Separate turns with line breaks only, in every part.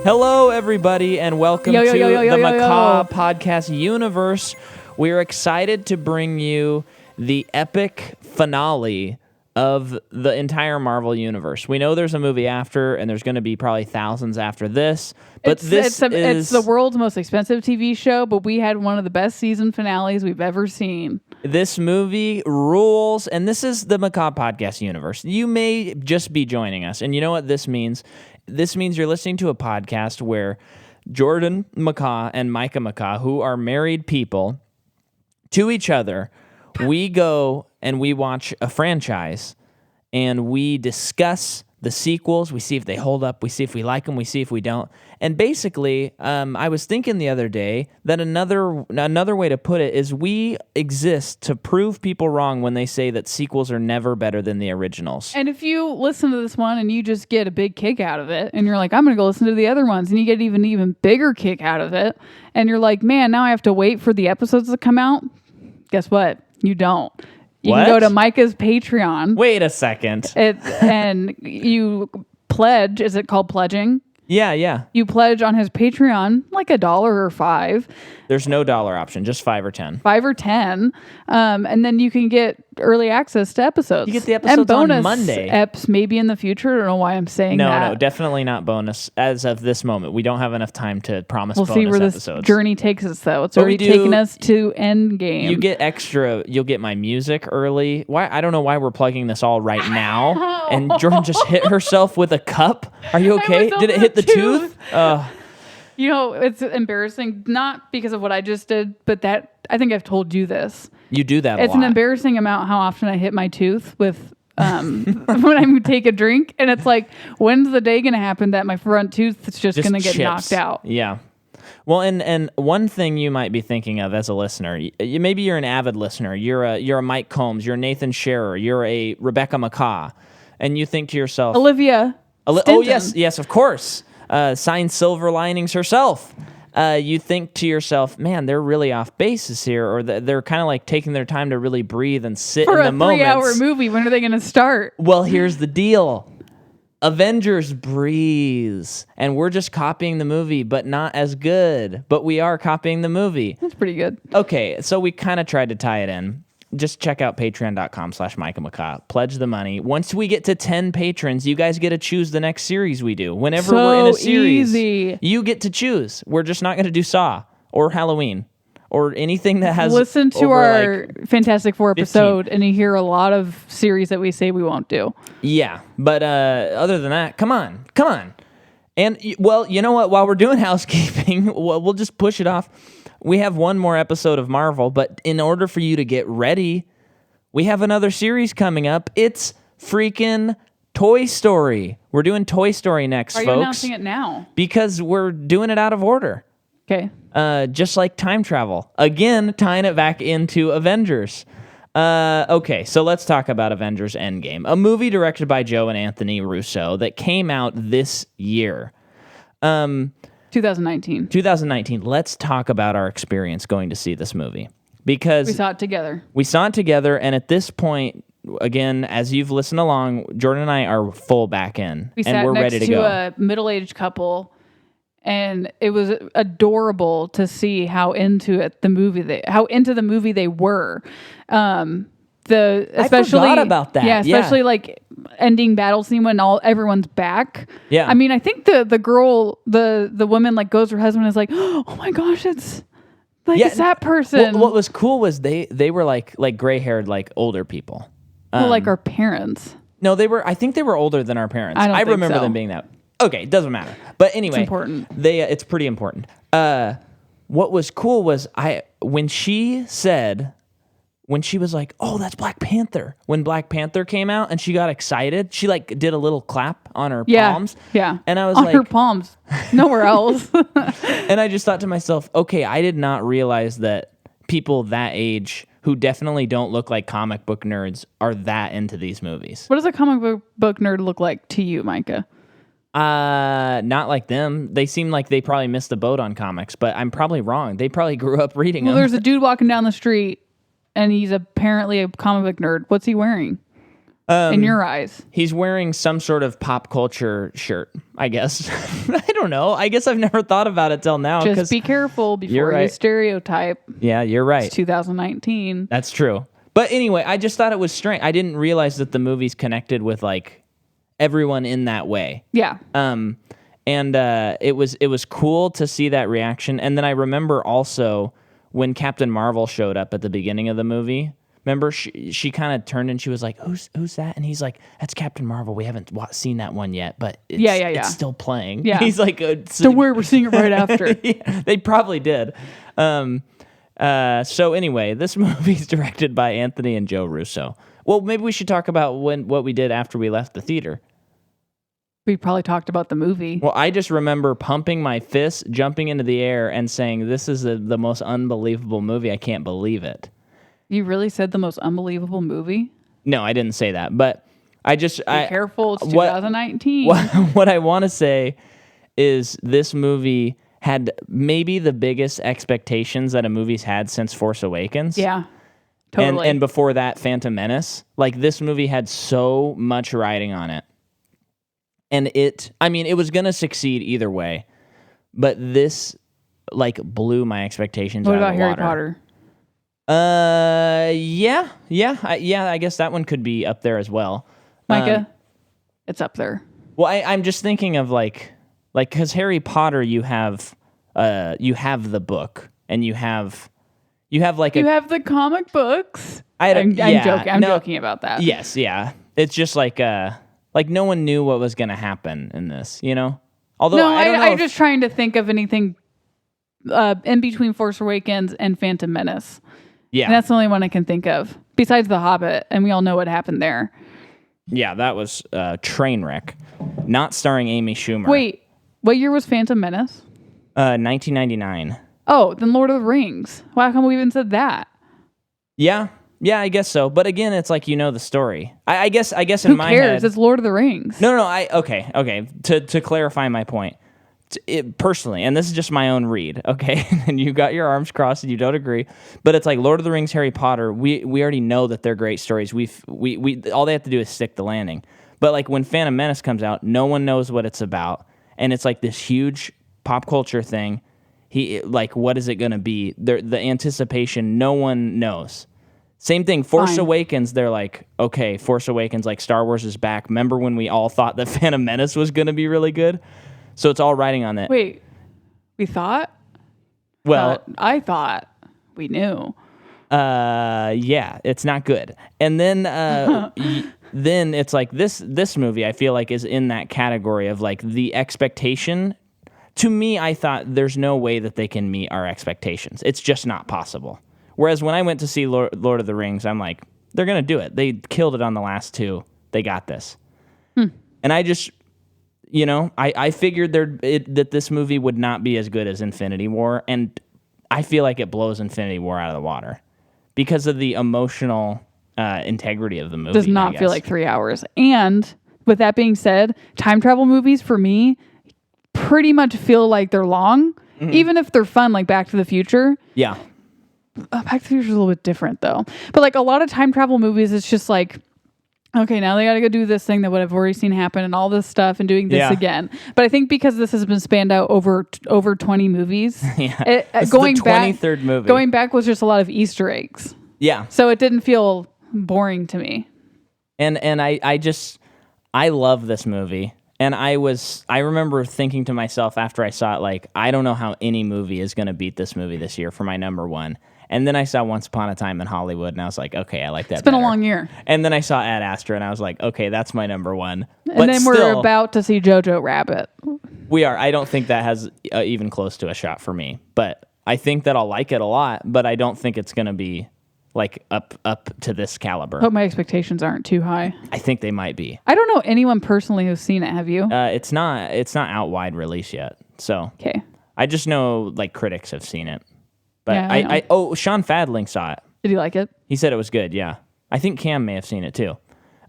Hello, everybody, and welcome to the Macaw Podcast Universe. We're excited to bring you the epic finale of the entire Marvel Universe. We know there's a movie after, and there's going to be probably thousands after this, but it's
the world's most expensive TV show, but we had one of the best season finales we've ever seen.
This movie rules, and this is the Macaw Podcast Universe. You may just be joining us, and you know what this means? This means you're listening to a podcast where Jordan Macaw and Micah Macaw, who are married people to each other, we go and we watch a franchise, and we discuss the sequels. We see if they hold up. We see if we like them. We see if we don't. And basically, I was thinking the other day that another way to put it is we exist to prove people wrong when they say that sequels are never better than the originals.
And if you listen to this one and you just get a big kick out of it, and you're like, I'm going to go listen to the other ones, and you get an even bigger kick out of it, and you're like, man, now I have to wait for the episodes to come out. Guess what? You don't. You can go to Micah's Patreon.
Wait a second.
And you pledge. Is it called pledging?
Yeah.
You pledge on his Patreon like $1 or $5.
There's no dollar option, just $5 or $10.
$5 or $10. And then you can get early access to episodes.
You get the episodes
and bonus
on Monday.
Eps maybe in the future. I don't know why I'm saying that.
No, definitely not bonus as of this moment. We don't have enough time to promise bonus
episodes. We'll see where
episodes.
this journey takes us, though. It's already taken us to Endgame.
You get extra. You'll get my music early. Why? I don't know why we're plugging this all right now. And Jordan just hit herself with a cup. Are you okay? Did it hit the tooth?
You know, it's embarrassing, not because of what I just did, but that I think I've told you this.
You do that a lot.
It's an embarrassing amount how often I hit my tooth with when I take a drink. And it's like, when's the day going to happen that my front tooth is just going to get knocked out?
Yeah. Well, and one thing you might be thinking of as a listener, maybe you're an avid listener. You're a Mike Combs. You're a Nathan Scherer. You're a Rebecca Macaw. And you think to yourself...
Olivia
Oh, yes, of course. Signed Silver Linings herself. You think to yourself, man, they're really off bases here, or they're kind of like taking their time to really breathe and sit in the moments.
For a 3-hour movie, when are they going to start?
Well, here's the deal. Avengers breathes, and we're just copying the movie, but not as good. But we are copying the movie.
That's pretty good.
Okay, so we kind of tried to tie it in. Just check out patreon.com/Micah Macaw. Pledge the money. Once we get to 10 patrons, you guys get to choose the next series we do. Whenever we're in a series,
easy.
You get to choose. We're just not going to do Saw or Halloween or anything that has...
Listen to our Fantastic Four
15.
episode, and you hear a lot of series that we say we won't do.
Yeah, but other than that, come on. And, well, you know what? While we're doing housekeeping, we'll just push it off. We have one more episode of Marvel, but in order for you to get ready, we have another series coming up. It's freaking Toy Story. We're doing Toy Story next, folks.
Are you announcing it now?
Because we're doing it out of order.
Okay.
Just like time travel. Again, tying it back into Avengers. Okay, so let's talk about Avengers Endgame, a movie directed by Joe and Anthony Russo that came out this year.
2019.
Let's talk about our experience going to see this movie. Because
we saw it together.
And at this point, again, as you've listened along, Jordan and I are full back in. And we're ready to go.
We sat next to a middle-aged couple, and it was adorable to see how into the movie they were.
I forgot about that.
Yeah, especially like ending battle scene when everyone's back.
Yeah.
I mean, I think the girl, the woman like goes to her husband and is like, oh my gosh, it's like it's that person.
What was cool was they were like gray-haired, like older people.
Like our parents.
No, I think they were older than our parents.
I
remember them being that. Okay, it doesn't matter. But anyway,
it's important.
It's pretty important. What was cool was when she was like, oh, that's Black Panther. When Black Panther came out and she got excited, she like did a little clap on her palms.
Yeah.
And I was
on her palms, nowhere else.
And I just thought to myself, okay, I did not realize that people that age who definitely don't look like comic book nerds are that into these movies.
What does a comic book nerd look like to you, Micah?
Not like them. They seem like they probably missed the boat on comics, but I'm probably wrong. They probably grew up reading them.
There's a dude walking down the street, and he's apparently a comic book nerd. What's he wearing? in your eyes?
He's wearing some sort of pop culture shirt, I guess. I don't know. I guess I've never thought about it till now.
Just be careful before you stereotype.
Yeah, you're right.
It's 2019.
That's true. But anyway, I just thought it was strange. I didn't realize that the movie's connected with like everyone in that way.
Yeah.
And it was cool to see that reaction. And then I remember also when Captain Marvel showed up at the beginning of the movie. Remember, she kind of turned and she was like, "Who's that?" And he's like, "That's Captain Marvel. We haven't seen that one yet, but it's still playing."
Yeah.
He's like,
"Don't worry, we're seeing it right after."
Yeah, they probably did. So anyway, this movie's directed by Anthony and Joe Russo. Well, maybe we should talk about what we did after we left the theater.
We probably talked about the movie.
Well, I just remember pumping my fist, jumping into the air, and saying, "This is the most unbelievable movie. I can't believe it."
You really said the most unbelievable movie?
No, I didn't say that, but be
careful, it's 2019.
What I want to say is this movie had maybe the biggest expectations that a movie's had since Force Awakens.
Yeah, totally.
And before that, Phantom Menace. Like, this movie had so much riding on it. And it was going to succeed either way, but this, like, blew my expectations out of the water.
What about Harry Potter?
Yeah, I guess that one could be up there as well.
Micah, it's up there.
Well, I'm just thinking of like, because Harry Potter, you have the book, and you have like
you have the comic books.
I'm joking.
I'm joking about that.
Yes, yeah. It's just like no one knew what was going to happen in this, you know? Although
no,
I don't know
I'm just trying to think of anything in between Force Awakens and Phantom Menace.
Yeah.
And that's the only one I can think of, besides The Hobbit, and we all know what happened there.
Yeah, that was Trainwreck, not starring Amy Schumer.
Wait, what year was Phantom Menace?
1999.
Oh, then Lord of the Rings. Why come we even said that?
Yeah, I guess so. But again, it's like you know the story. I guess in my head...
Who cares? It's Lord of the Rings.
No. Okay. To clarify my point, personally, and this is just my own read, okay? And you got your arms crossed and you don't agree, but it's like Lord of the Rings, Harry Potter. We already know that they're great stories. We all they have to do is stick the landing. But like when Phantom Menace comes out, no one knows what it's about, and it's like this huge pop culture thing. What is it going to be? The anticipation, no one knows. Same thing, Force Awakens, they're like, okay, Force Awakens, like Star Wars is back. Remember when we all thought that Phantom Menace was going to be really good? So it's all riding on that.
Wait, we thought?
Well,
I thought we knew.
Yeah, it's not good. And then then it's like this movie I feel like is in that category of like the expectation. To me, I thought there's no way that they can meet our expectations. It's just not possible. Whereas when I went to see Lord of the Rings, I'm like, they're going to do it. They killed it on the last two. They got this. And I just... I figured that this movie would not be as good as Infinity War, and I feel like it blows Infinity War out of the water because of the emotional integrity of the movie.
Does not feel like 3 hours. And with that being said, time travel movies for me pretty much feel like they're long, even if they're fun, like Back to the Future.
Yeah.
Back to the Future is a little bit different though. But like a lot of time travel movies, it's just like, okay, now they got to go do this thing that I've already seen happen and all this stuff and doing this again. But I think because this has been spanned out over 20 movies,
going back, 23rd movie.
Going back was just a lot of Easter eggs.
Yeah.
So it didn't feel boring to me.
And I love this movie. And I remember thinking to myself after I saw it, like, I don't know how any movie is going to beat this movie this year for my number one. And then I saw Once Upon a Time in Hollywood, and I was like, okay, I like that.
It's been a long year.
And then I saw Ad Astra, and I was like, okay, that's my number one.
And then we're about to see Jojo Rabbit.
We are. I don't think that has even close to a shot for me. But I think that I'll like it a lot, but I don't think it's going to be like up to this caliber.
Hope my expectations aren't too high.
I think they might be.
I don't know anyone personally who's seen it. Have you?
It's not out wide release yet. So
okay. I
just know like critics have seen it. But
yeah,
Sean Fadling saw it.
Did he like it?
He said it was good, yeah. I think Cam may have seen it too.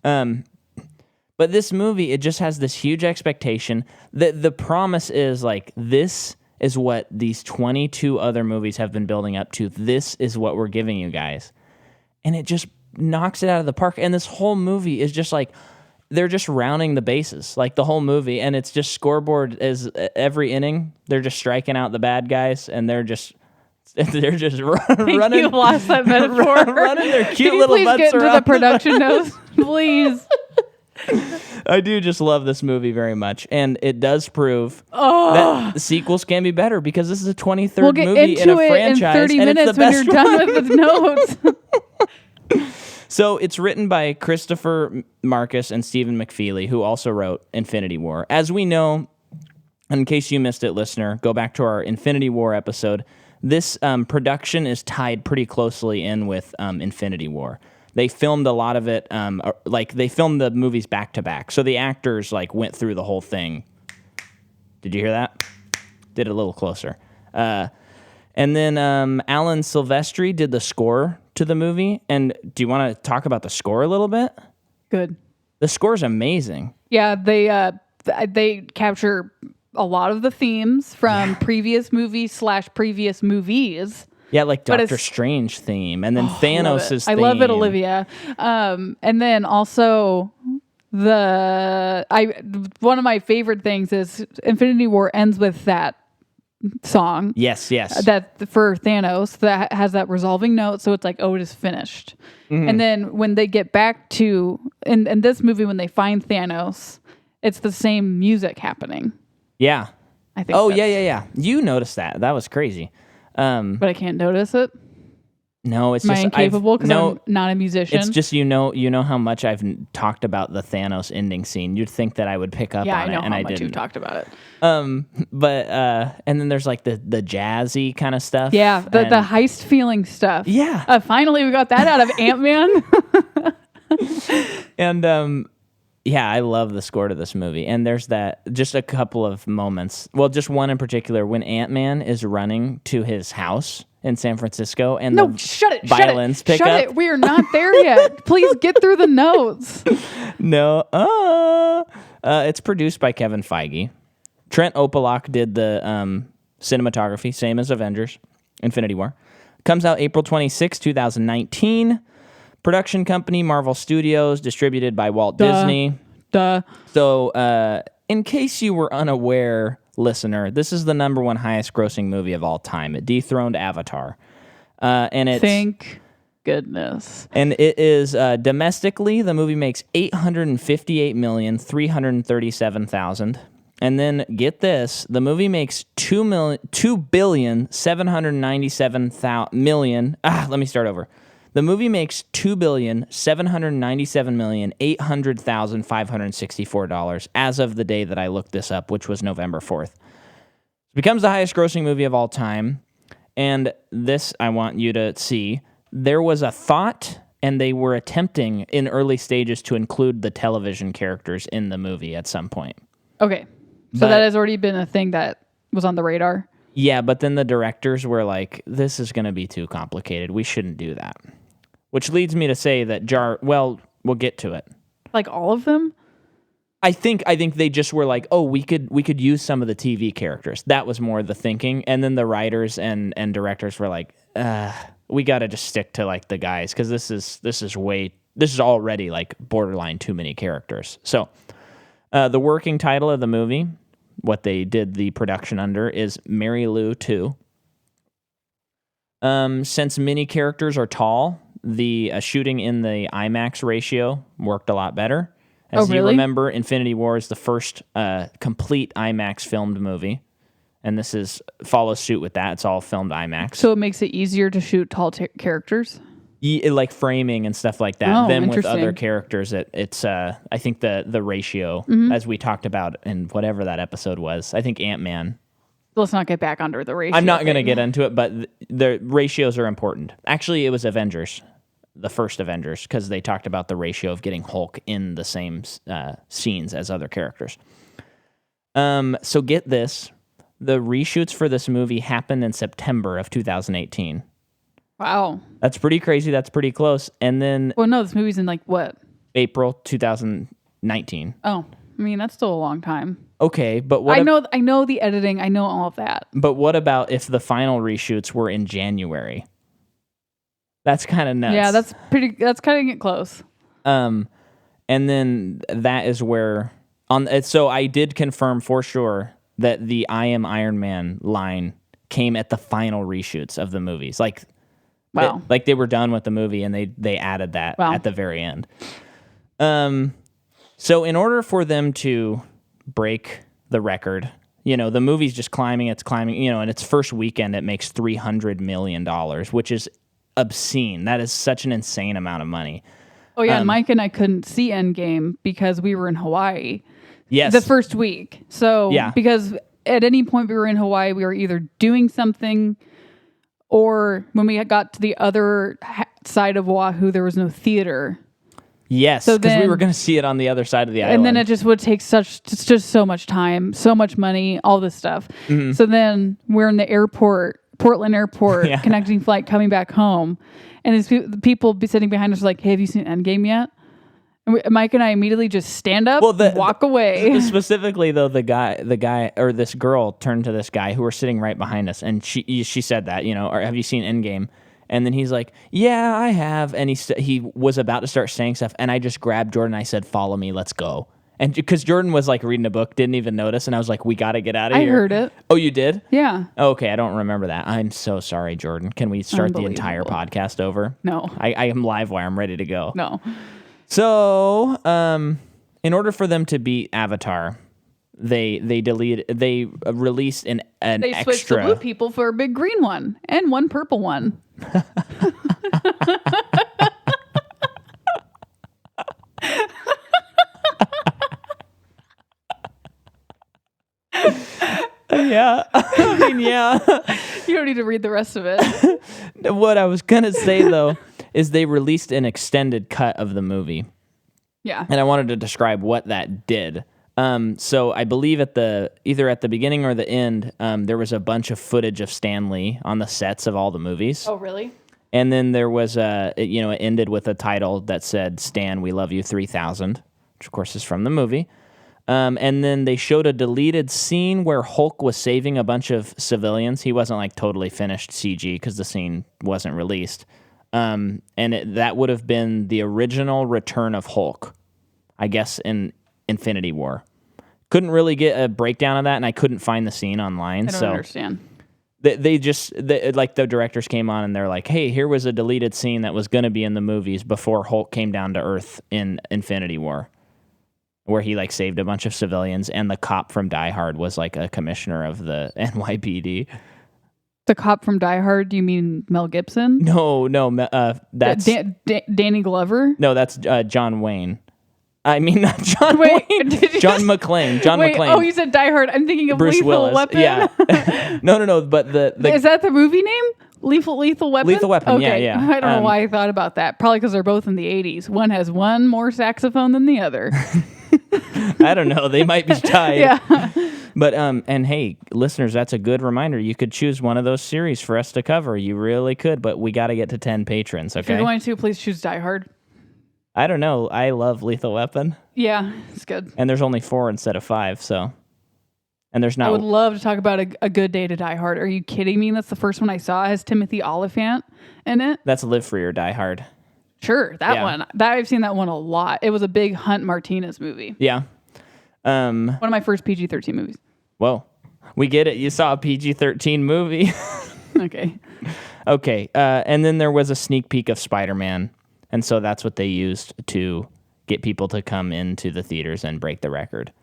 But this movie, it just has this huge expectation. The promise is like, this is what these 22 other movies have been building up to. This is what we're giving you guys. And it just knocks it out of the park. And this whole movie is just like, they're just rounding the bases, like the whole movie. And it's just scoreboard is every inning. They're just striking out the bad guys, and they're just running.
You lost that metaphor.
running their cute
Can you
little
please
butts
get into
around.
the production notes, please?
I do just love this movie very much, and it does prove that the sequels can be better, because this is a 23rd
We'll get
movie in
into
a
it in
franchise,
30
and
minutes
it's the
when
best
you're done with the notes.
So it's written by Christopher Marcus and Stephen McFeely, who also wrote Infinity War. As we know, in case you missed it, listener, go back to our Infinity War episode. This production is tied pretty closely in with Infinity War. They filmed a lot of it, they filmed the movies back to back. So the actors went through the whole thing. Did you hear that? Did it a little closer. And then Alan Silvestri did the score to the movie. And do you want to talk about the score a little bit?
Good.
The score is amazing.
Yeah, they capture a lot of the themes from previous movies / previous movies.
Yeah, like Doctor Strange theme, and then Thanos' theme.
I love it, Olivia. And then also one of my favorite things is Infinity War ends with that song.
Yes.
That for Thanos that has that resolving note, so it's like, oh, it is finished. Mm-hmm. And then when they get back to in this movie, when they find Thanos, it's the same music happening.
Yeah.
I think.
Oh, yeah. You noticed that. That was crazy.
But I can't notice it.
No, it's
Am
just
I incapable because I'm not a musician?
It's just you know how much I've talked about the Thanos ending scene. You'd think that I would pick up on it, and I didn't.
Yeah, I know how much you've talked about it.
But and then there's the jazzy kind of stuff.
Yeah, the heist feeling stuff.
Yeah.
Finally, we got that out of Ant-Man.
And yeah, I love the score to this movie. And there's just a couple of moments. Well, just one in particular when Ant-Man is running to his house in San Francisco, and
shut it,
violins pick up.
Shut it. We are not there yet. Please get through the notes.
No. It's produced by Kevin Feige. Trent Opalak did the cinematography, same as Avengers, Infinity War. Comes out April 26, 2019. Production company, Marvel Studios, distributed by Walt Disney. So, in case you were unaware, listener, this is the number one highest grossing movie of all time. It dethroned Avatar. And it's...
Thank goodness.
And it is domestically, the movie makes $858,337,000. And then get this, the movie makes $2,797,000,000. Let me start over. The movie makes $2,797,800,564 as of the day that I looked this up, which was November 4th. It becomes the highest grossing movie of all time. And this, I want you to see, there was a thought, and they were attempting in early stages to include the television characters in the movie at some point.
Okay. So that has already been a thing that was on the radar?
Yeah, but then the directors were like, this is going to be too complicated. We shouldn't do that. Which leads me to say that we'll get to it.
Like all of them?
I think they just were like, oh, we could use some of the TV characters. That was more the thinking. And then the writers and directors were like, we got to just stick to the guys, because this is already borderline too many characters. So the working title of the movie, what they did the production under, is Mary Lou 2. Since many characters are tall, the shooting in the IMAX ratio worked a lot better. As you remember, Infinity War is the first complete IMAX filmed movie, and this follows suit with that. It's all filmed IMAX.
So it makes it easier to shoot tall characters?
Like framing and stuff like that. Then with other characters, it's I think the ratio, as we talked about in whatever that episode was, I think Ant-Man.
Let's not get back under the ratio.
I'm not going to get into it, but the ratios are important. Actually, it was Avengers, the first Avengers, because they talked about the ratio of getting Hulk in the same scenes as other characters. So get this. The reshoots for this movie happened in September of 2018.
Wow.
That's pretty crazy. That's pretty close. And then...
Well, no, this movie's in what?
April 2019.
Oh, I mean, that's still a long time.
Okay, but what...
I know the editing. I know all of that.
But what about if the final reshoots were in January? That's kind of nuts.
Yeah, that's cutting it close.
And then that is where so I did confirm for sure that the I am Iron Man line came at the final reshoots of the movies. Like,
wow.
like they were done with the movie and they added that at the very end. So in order for them to break the record, the movie's just climbing, it's climbing, in its first weekend, it makes $300 million, which is obscene. That is such an insane amount of money.
Oh, yeah, and Mike and I couldn't see Endgame because we were in Hawaii.
Yes.
The first week. So, because at any point we were in Hawaii, we were either doing something, or when we got to the other side of Oahu, there was no theater.
Yes, because we were going to see it on the other side of the island.
And then it just would take just so much time, so much money, all this stuff. Mm-hmm. So then we're in the airport, Portland Airport, connecting flight coming back home. And these people be sitting behind us like, hey, have you seen Endgame yet? And Mike and I immediately just stand up, walk away.
Specifically, though, the guy or this girl turned to this guy who were sitting right behind us, and she said that, or have you seen Endgame? And then he's like, yeah, I have. And he was about to start saying stuff, and I just grabbed Jordan. I said, follow me, let's go. And because Jordan was like reading a book, didn't even notice, and I was like, we got to get out of here.
I heard it.
Oh, you did?
Yeah.
Okay, I don't remember that. I'm so sorry, Jordan. Can we start the entire podcast over?
No.
I am live wire. I'm ready to go.
No.
So, in order for them to beat Avatar, they released an
they
extra.
Switched the blue people for a big green one and one purple one.
Yeah. I mean, yeah.
You don't need to read the rest of it.
What I was going to say, though, is they released an extended cut of the movie.
Yeah.
And I wanted to describe what that did. So I believe either at the beginning or the end, there was a bunch of footage of Stan Lee on the sets of all the movies.
Oh, really?
And then there was it ended with a title that said, Stan, we love you 3000, which of course is from the movie. And then they showed a deleted scene where Hulk was saving a bunch of civilians. He wasn't like totally finished CG because the scene wasn't released. And that would have been the original return of Hulk, I guess, in Infinity War. Couldn't really get a breakdown of that, and I couldn't find the scene online.
I don't understand.
They like the directors came on and they're like, hey, here was a deleted scene that was going to be in the movies before Hulk came down to Earth in Infinity War, where he like saved a bunch of civilians, and the cop from Die Hard was like a commissioner of the NYPD.
The cop from Die Hard? Do you mean Mel Gibson?
No, that's
Danny Glover.
No, that's John Wayne. I mean, not John Wayne. John McClane. McClane.
Oh, you said Die Hard. I'm thinking of
Bruce
Lethal
Willis.
Weapon.
Yeah. No. But the
is that the movie name? Lethal Weapon?
Lethal Weapon,
okay.
yeah.
I don't know why I thought about that. Probably because they're both in the 80s. One has one more saxophone than the other.
I don't know. They might be tied.
Yeah.
But, and hey, listeners, that's a good reminder. You could choose one of those series for us to cover. You really could, but we got to get to 10 patrons, okay?
If you're going to, please choose Die Hard.
I don't know. I love Lethal Weapon.
Yeah, it's good.
And there's only 4 instead of 5, so. And there's not.
I would love to talk about a Good Day to Die Hard. Are you kidding me? That's the first one I saw. It has Timothy Olyphant in it.
That's Live Free or Die Hard.
Sure, that one. I've seen that one a lot. It was a big Hunt Martinez movie.
Yeah.
One of my first PG-13 movies.
Whoa. We get it. You saw a PG-13 movie.
Okay.
Okay. And then there was a sneak peek of Spider-Man. And so that's what they used to get people to come into the theaters and break the record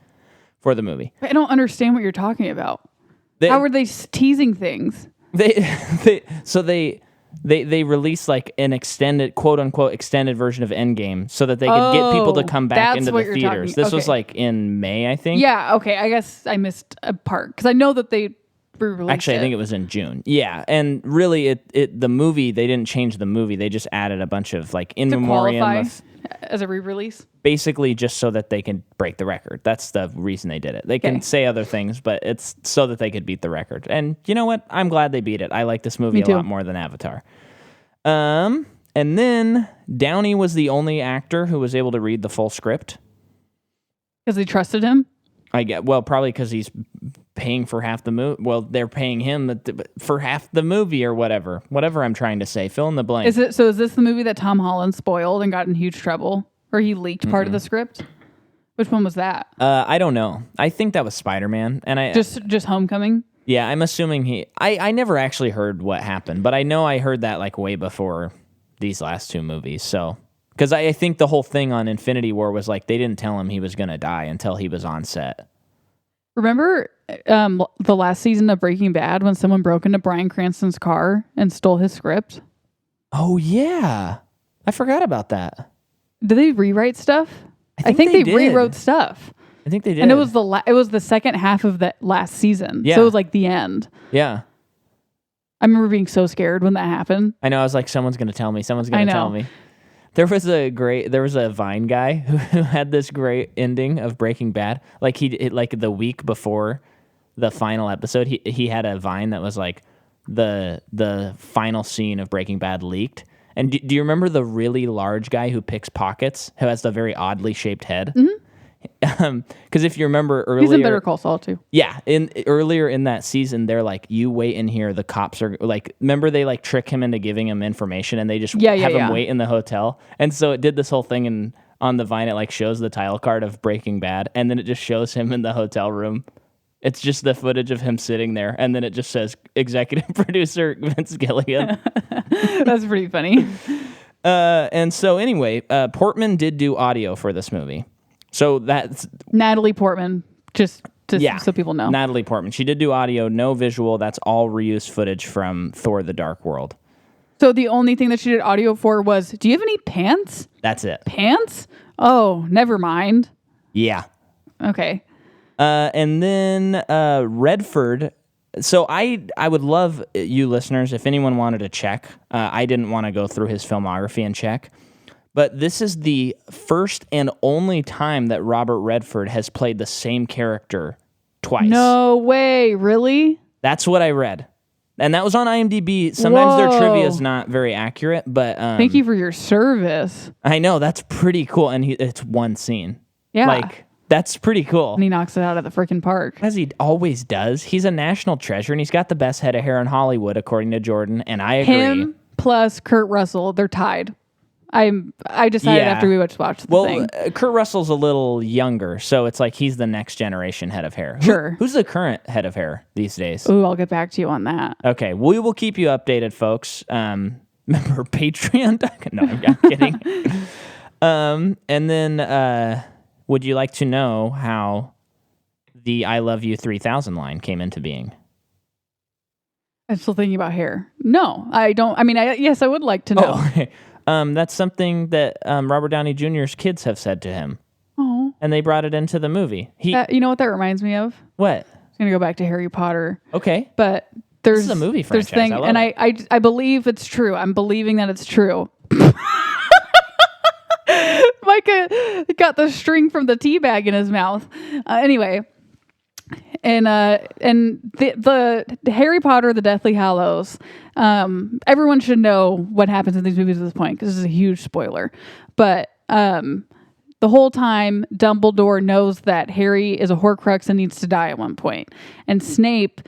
for the movie.
I don't understand what you're talking about. How were they teasing things?
They released like an extended, quote unquote, extended version of Endgame so that they could get people to come back into the theaters. This was like in May, I think.
Yeah. Okay. I guess I missed a part because I know that they re-released
Actually, I think it was in June. Yeah, and really, the movie, they didn't change the movie. They just added a bunch of like in memoriam of,
as a re-release.
Basically, just so that they can break the record. That's the reason they did it. They can say other things, but it's so that they could beat the record. And you know what? I'm glad they beat it. I like this movie a lot more than Avatar. And then Downey was the only actor who was able to read the full script
because they trusted him.
Probably because he's paying for half the movie. Well, they're paying him for half the movie or whatever. Whatever I'm trying to say. Fill in the blank.
Is this the movie that Tom Holland spoiled and got in huge trouble? Or he leaked part of the script? Which one was that?
I don't know. I think that was Spider-Man. And I
just Homecoming?
Yeah, I'm assuming I never actually heard what happened, but I know I heard that like way before these last two movies. So, because I think the whole thing on Infinity War was like they didn't tell him he was going to die until he was on set.
Remember the last season of Breaking Bad when someone broke into Bryan Cranston's car and stole his script?
Oh, yeah. I forgot about that.
Did they rewrite stuff? I think they rewrote stuff.
I think they did.
And it was the second half of that last season.
Yeah.
So it was like the end.
Yeah.
I remember being so scared when that happened.
I know. I was like, someone's going to tell me. Someone's going to tell me. There was a Vine guy who had this great ending of Breaking Bad. Like like the week before the final episode, he had a Vine that was like the final scene of Breaking Bad leaked. And do you remember the really large guy who picks pockets, who has the very oddly shaped head? Because if you remember earlier,
he's in Better Call Saul too.
Yeah, earlier in that season, they're like, "You wait in here. The cops are like." Remember, they like trick him into giving him information, and they just have him wait in the hotel. And so it did this whole thing, and on the Vine, it like shows the title card of Breaking Bad, and then it just shows him in the hotel room. It's just the footage of him sitting there, and then it just says executive producer Vince Gilligan.
That's pretty funny.
And so anyway, Portman did do audio for this movie. So that's
Natalie Portman, so people know.
Natalie Portman. She did do audio, no visual. That's all reused footage from Thor: The Dark World.
So the only thing that she did audio for was, do you have any pants?
That's it.
Pants? Oh, never mind.
Yeah.
Okay.
And then Redford. So I would love you listeners, if anyone wanted to check. I didn't want to go through his filmography and check. But this is the first and only time that Robert Redford has played the same character twice.
No way, really?
That's what I read. And that was on IMDb. Sometimes their trivia is not very accurate, but...
Thank you for your service.
I know, that's pretty cool. And it's one scene.
Yeah.
Like, that's pretty cool.
And he knocks it out at the freaking park.
As he always does. He's a national treasure, and he's got the best head of hair in Hollywood, according to Jordan, and I agree.
Him plus Kurt Russell, they're tied. I decided after we watched the thing.
Kurt Russell's a little younger, so it's like he's the next generation head of hair.
Sure.
Who's the current head of hair these days?
Ooh, I'll get back to you on that.
Okay, we will keep you updated, folks. Remember Patreon? No, I'm kidding. And then, would you like to know how the "I Love You 3000" line came into being?
I'm still thinking about hair. No, I don't. I mean, yes, I would like to know.
Oh, okay. That's something that Robert Downey Jr.'s kids have said to him.
Oh.
And they brought it into the movie.
You know what that reminds me of?
What?
I'm going to go back to Harry Potter.
Okay.
But there's...
This is a movie franchise.
I believe it's true. I'm believing that it's true. Micah got the string from the tea bag in his mouth. Anyway... And the Harry Potter, the Deathly Hallows, everyone should know what happens in these movies at this point because this is a huge spoiler. But the whole time, Dumbledore knows that Harry is a Horcrux and needs to die at one point. And Snape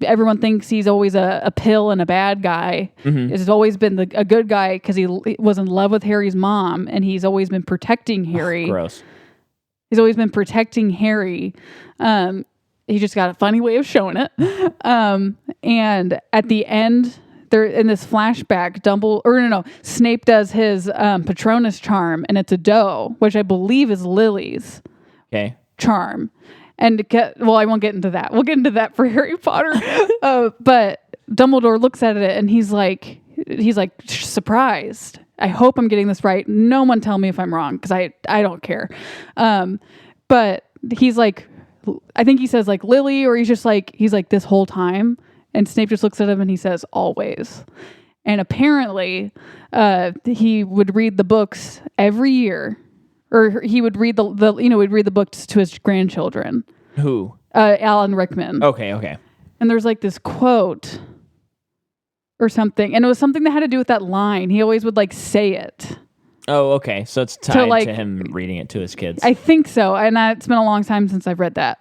everyone thinks he's always a pill and a bad guy. Mm-hmm. He's always been a good guy because he was in love with Harry's mom and he's always been protecting Harry.
Gross.
He's always been protecting Harry. He just got a funny way of showing it. And at the end, they're in this flashback, Snape does his Patronus charm, and it's a doe, which I believe is Lily's charm. And I won't get into that. We'll get into that for Harry Potter. But Dumbledore looks at it, and he's like surprised. I hope I'm getting this right. No one tell me if I'm wrong, because I don't care. But he's like, I think he says like Lily, or he's like this whole time. And Snape just looks at him and he says always. And apparently he would read the books every year, or he would read would read the books to his grandchildren.
Who?
Alan Rickman.
Okay.
And there's like this quote or something. And it was something that had to do with that line. He always would like say it.
Oh, okay. So it's tied to him reading it to his kids.
I think so. And it's been a long time since I've read that.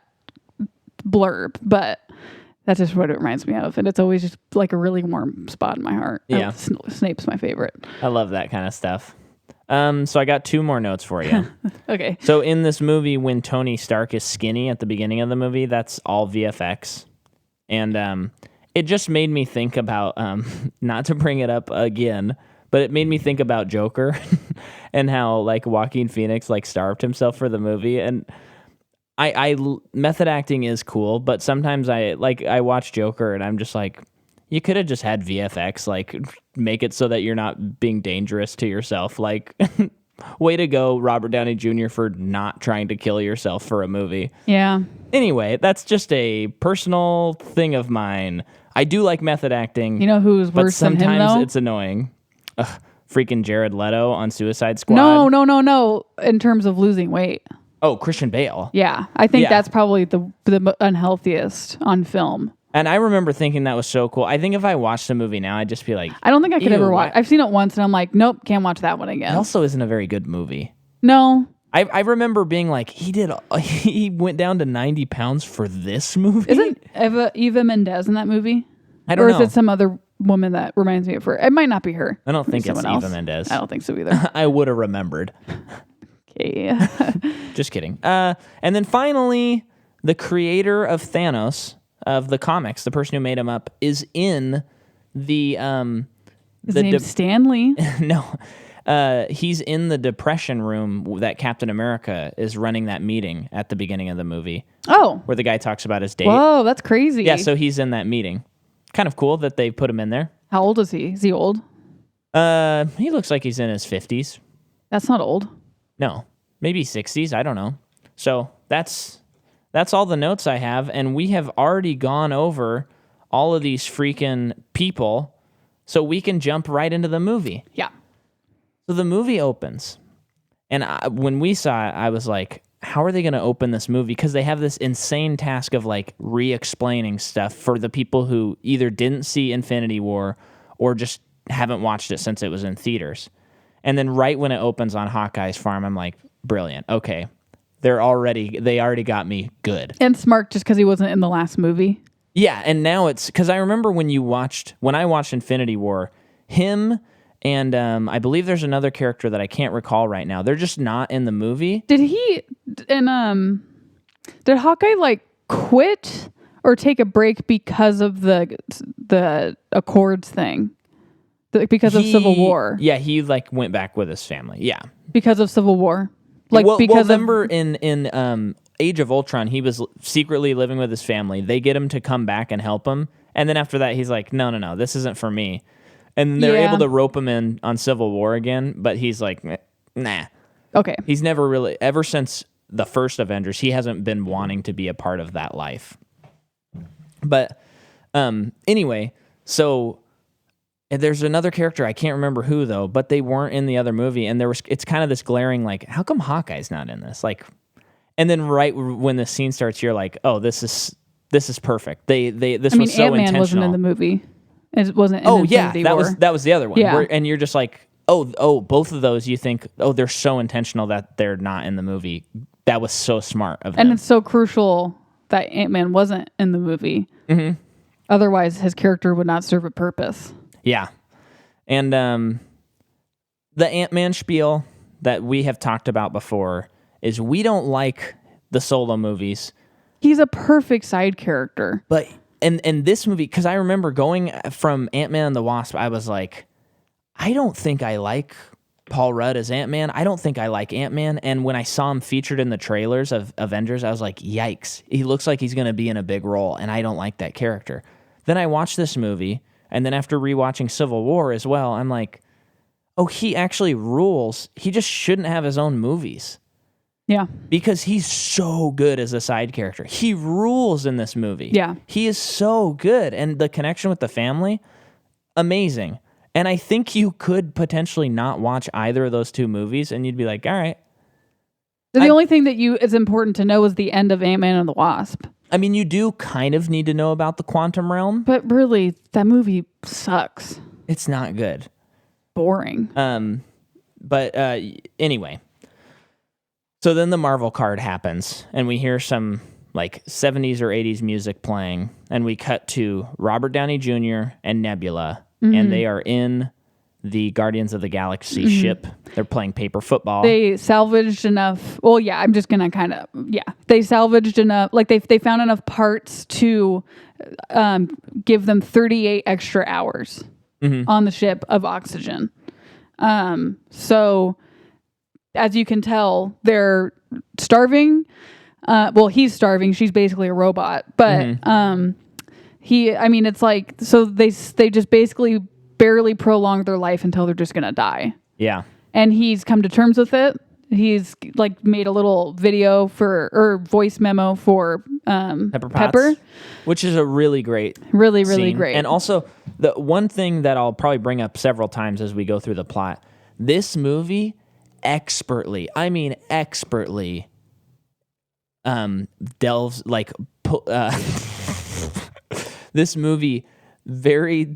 blurb, but that's just what it reminds me of. And it's always just like a really warm spot in my heart.
Yeah.
Snape's my favorite.
I love that kind of stuff. So I got 2 more notes for you.
Okay.
So in this movie, when Tony Stark is skinny at the beginning of the movie, that's all VFX. And it just made me think about, not to bring it up again, but it made me think about Joker and how like Joaquin Phoenix like starved himself for the movie. And I method acting is cool, but sometimes I watch Joker and I'm just like, you could have just had VFX, like make it so that you're not being dangerous to yourself. Like, way to go, Robert Downey Jr. for not trying to kill yourself for a movie.
Yeah.
Anyway, that's just a personal thing of mine. I do like method acting.
You know who's
but
worse than him,
sometimes
though?
it's annoying. Ugh, freaking Jared Leto on Suicide Squad.
No. In terms of losing weight.
Oh, Christian Bale.
Yeah. I think
Yeah.
that's probably the unhealthiest on film.
And I remember thinking that was so cool. I think if I watched the movie now, I'd just be like,
I don't think I could
ew,
ever watch. I've seen it once and I'm like, nope, can't watch that one
It
again.
also isn't a very good movie.
No.
I remember being like, he went down to 90 pounds for this movie?
Isn't Eva Mendes in that movie?
I don't
or
know.
is it some other woman that reminds me of her? It might not be her.
I don't think it's
someone else.
Eva Mendes.
I don't think so either.
I would have remembered.
Okay.
Just kidding. And then finally, the creator of Thanos, of the comics, the person who made him up, is in the...
His name's Stanley.
No. He's in the depression room that Captain America is running that meeting at the beginning of the movie.
Oh.
Where the guy talks about his date.
Whoa, that's crazy.
Yeah, so he's in that meeting. Kind of cool that they put him in there.
How old is he? Is he old?
He looks like he's in his 50s.
That's not old.
No, maybe 60s. I don't know. So that's all the notes I have, and we have already gone over all of these freaking people, so we can jump right into the movie.
Yeah.
So the movie opens, and when we saw it, I was like, how are they going to open this movie? Because they have this insane task of like re-explaining stuff for the people who either didn't see Infinity War or just haven't watched it since it was in theaters. And then right when it opens on Hawkeye's farm, I'm like, brilliant. Okay. They already got me good.
And smart just because he wasn't in the last movie.
Yeah. And now it's because I remember when I watched Infinity War, him and I believe there's another character that I can't recall right now. They're just not in the movie.
Did Hawkeye like quit or take a break because of the Accords thing? Because of Civil War.
Yeah, he like went back with his family. Yeah.
Because of Civil War.
Remember in Age of Ultron, he was secretly living with his family. They get him to come back and help him. And then after that, he's like, no, this isn't for me. And they're able to rope him in on Civil War again. But he's like, nah.
Okay.
He's never really, ever since the first Avengers, he hasn't been wanting to be a part of that life. But anyway, so... And there's another character, I can't remember who though, but they weren't in the other movie, and it's kind of this glaring like, how come Hawkeye's not in this? Like, and then right when the scene starts, you're like, oh, this is perfect. This was so
Ant-Man
intentional.
wasn't in the movie. It wasn't. In Infinity War.
that was the other one.
Yeah.
And you're just like, oh, both of those. You think, oh, they're so intentional that they're not in the movie. That was so smart of them.
And it's so crucial that Ant-Man wasn't in the movie.
Mm-hmm.
Otherwise, his character would not serve a purpose.
Yeah. And the Ant-Man spiel that we have talked about before is we don't like the solo movies.
He's a perfect side character.
But in this movie, because I remember going from Ant-Man and the Wasp, I was like, I don't think I like Paul Rudd as Ant-Man. I don't think I like Ant-Man. And when I saw him featured in the trailers of Avengers, I was like, yikes. He looks like he's going to be in a big role, and I don't like that character. Then I watched this movie, and then after rewatching Civil War as well, I'm like, oh, he actually rules. He just shouldn't have his own movies.
Yeah.
Because he's so good as a side character. He rules in this movie.
Yeah.
He is so good. And the connection with the family, amazing. And I think you could potentially not watch either of those two movies, and you'd be like, all right.
The only thing that is important to know is the end of Ant-Man and the Wasp.
I mean, you do kind of need to know about the quantum realm.
But really, that movie sucks.
It's not good.
Boring.
But anyway. So then the Marvel card happens, and we hear some like 70s or 80s music playing, and we cut to Robert Downey Jr. and Nebula, and they are in the Guardians of the Galaxy ship. They're playing paper football.
They salvaged enough. Well, yeah, I'm just gonna kind of They salvaged enough. Like they found enough parts to give them 38 extra hours on the ship of oxygen. So as you can tell, they're starving. Well, he's starving. She's basically a robot, but it's like, so they just basically barely prolong their life until they're just gonna die.
Yeah.
And he's come to terms with it. He's like made a little video or voice memo for Pepper,
which is a really great
really
scene.
great.
And also the one thing that I'll probably bring up several times as we go through the plot, this movie expertly delves like this movie very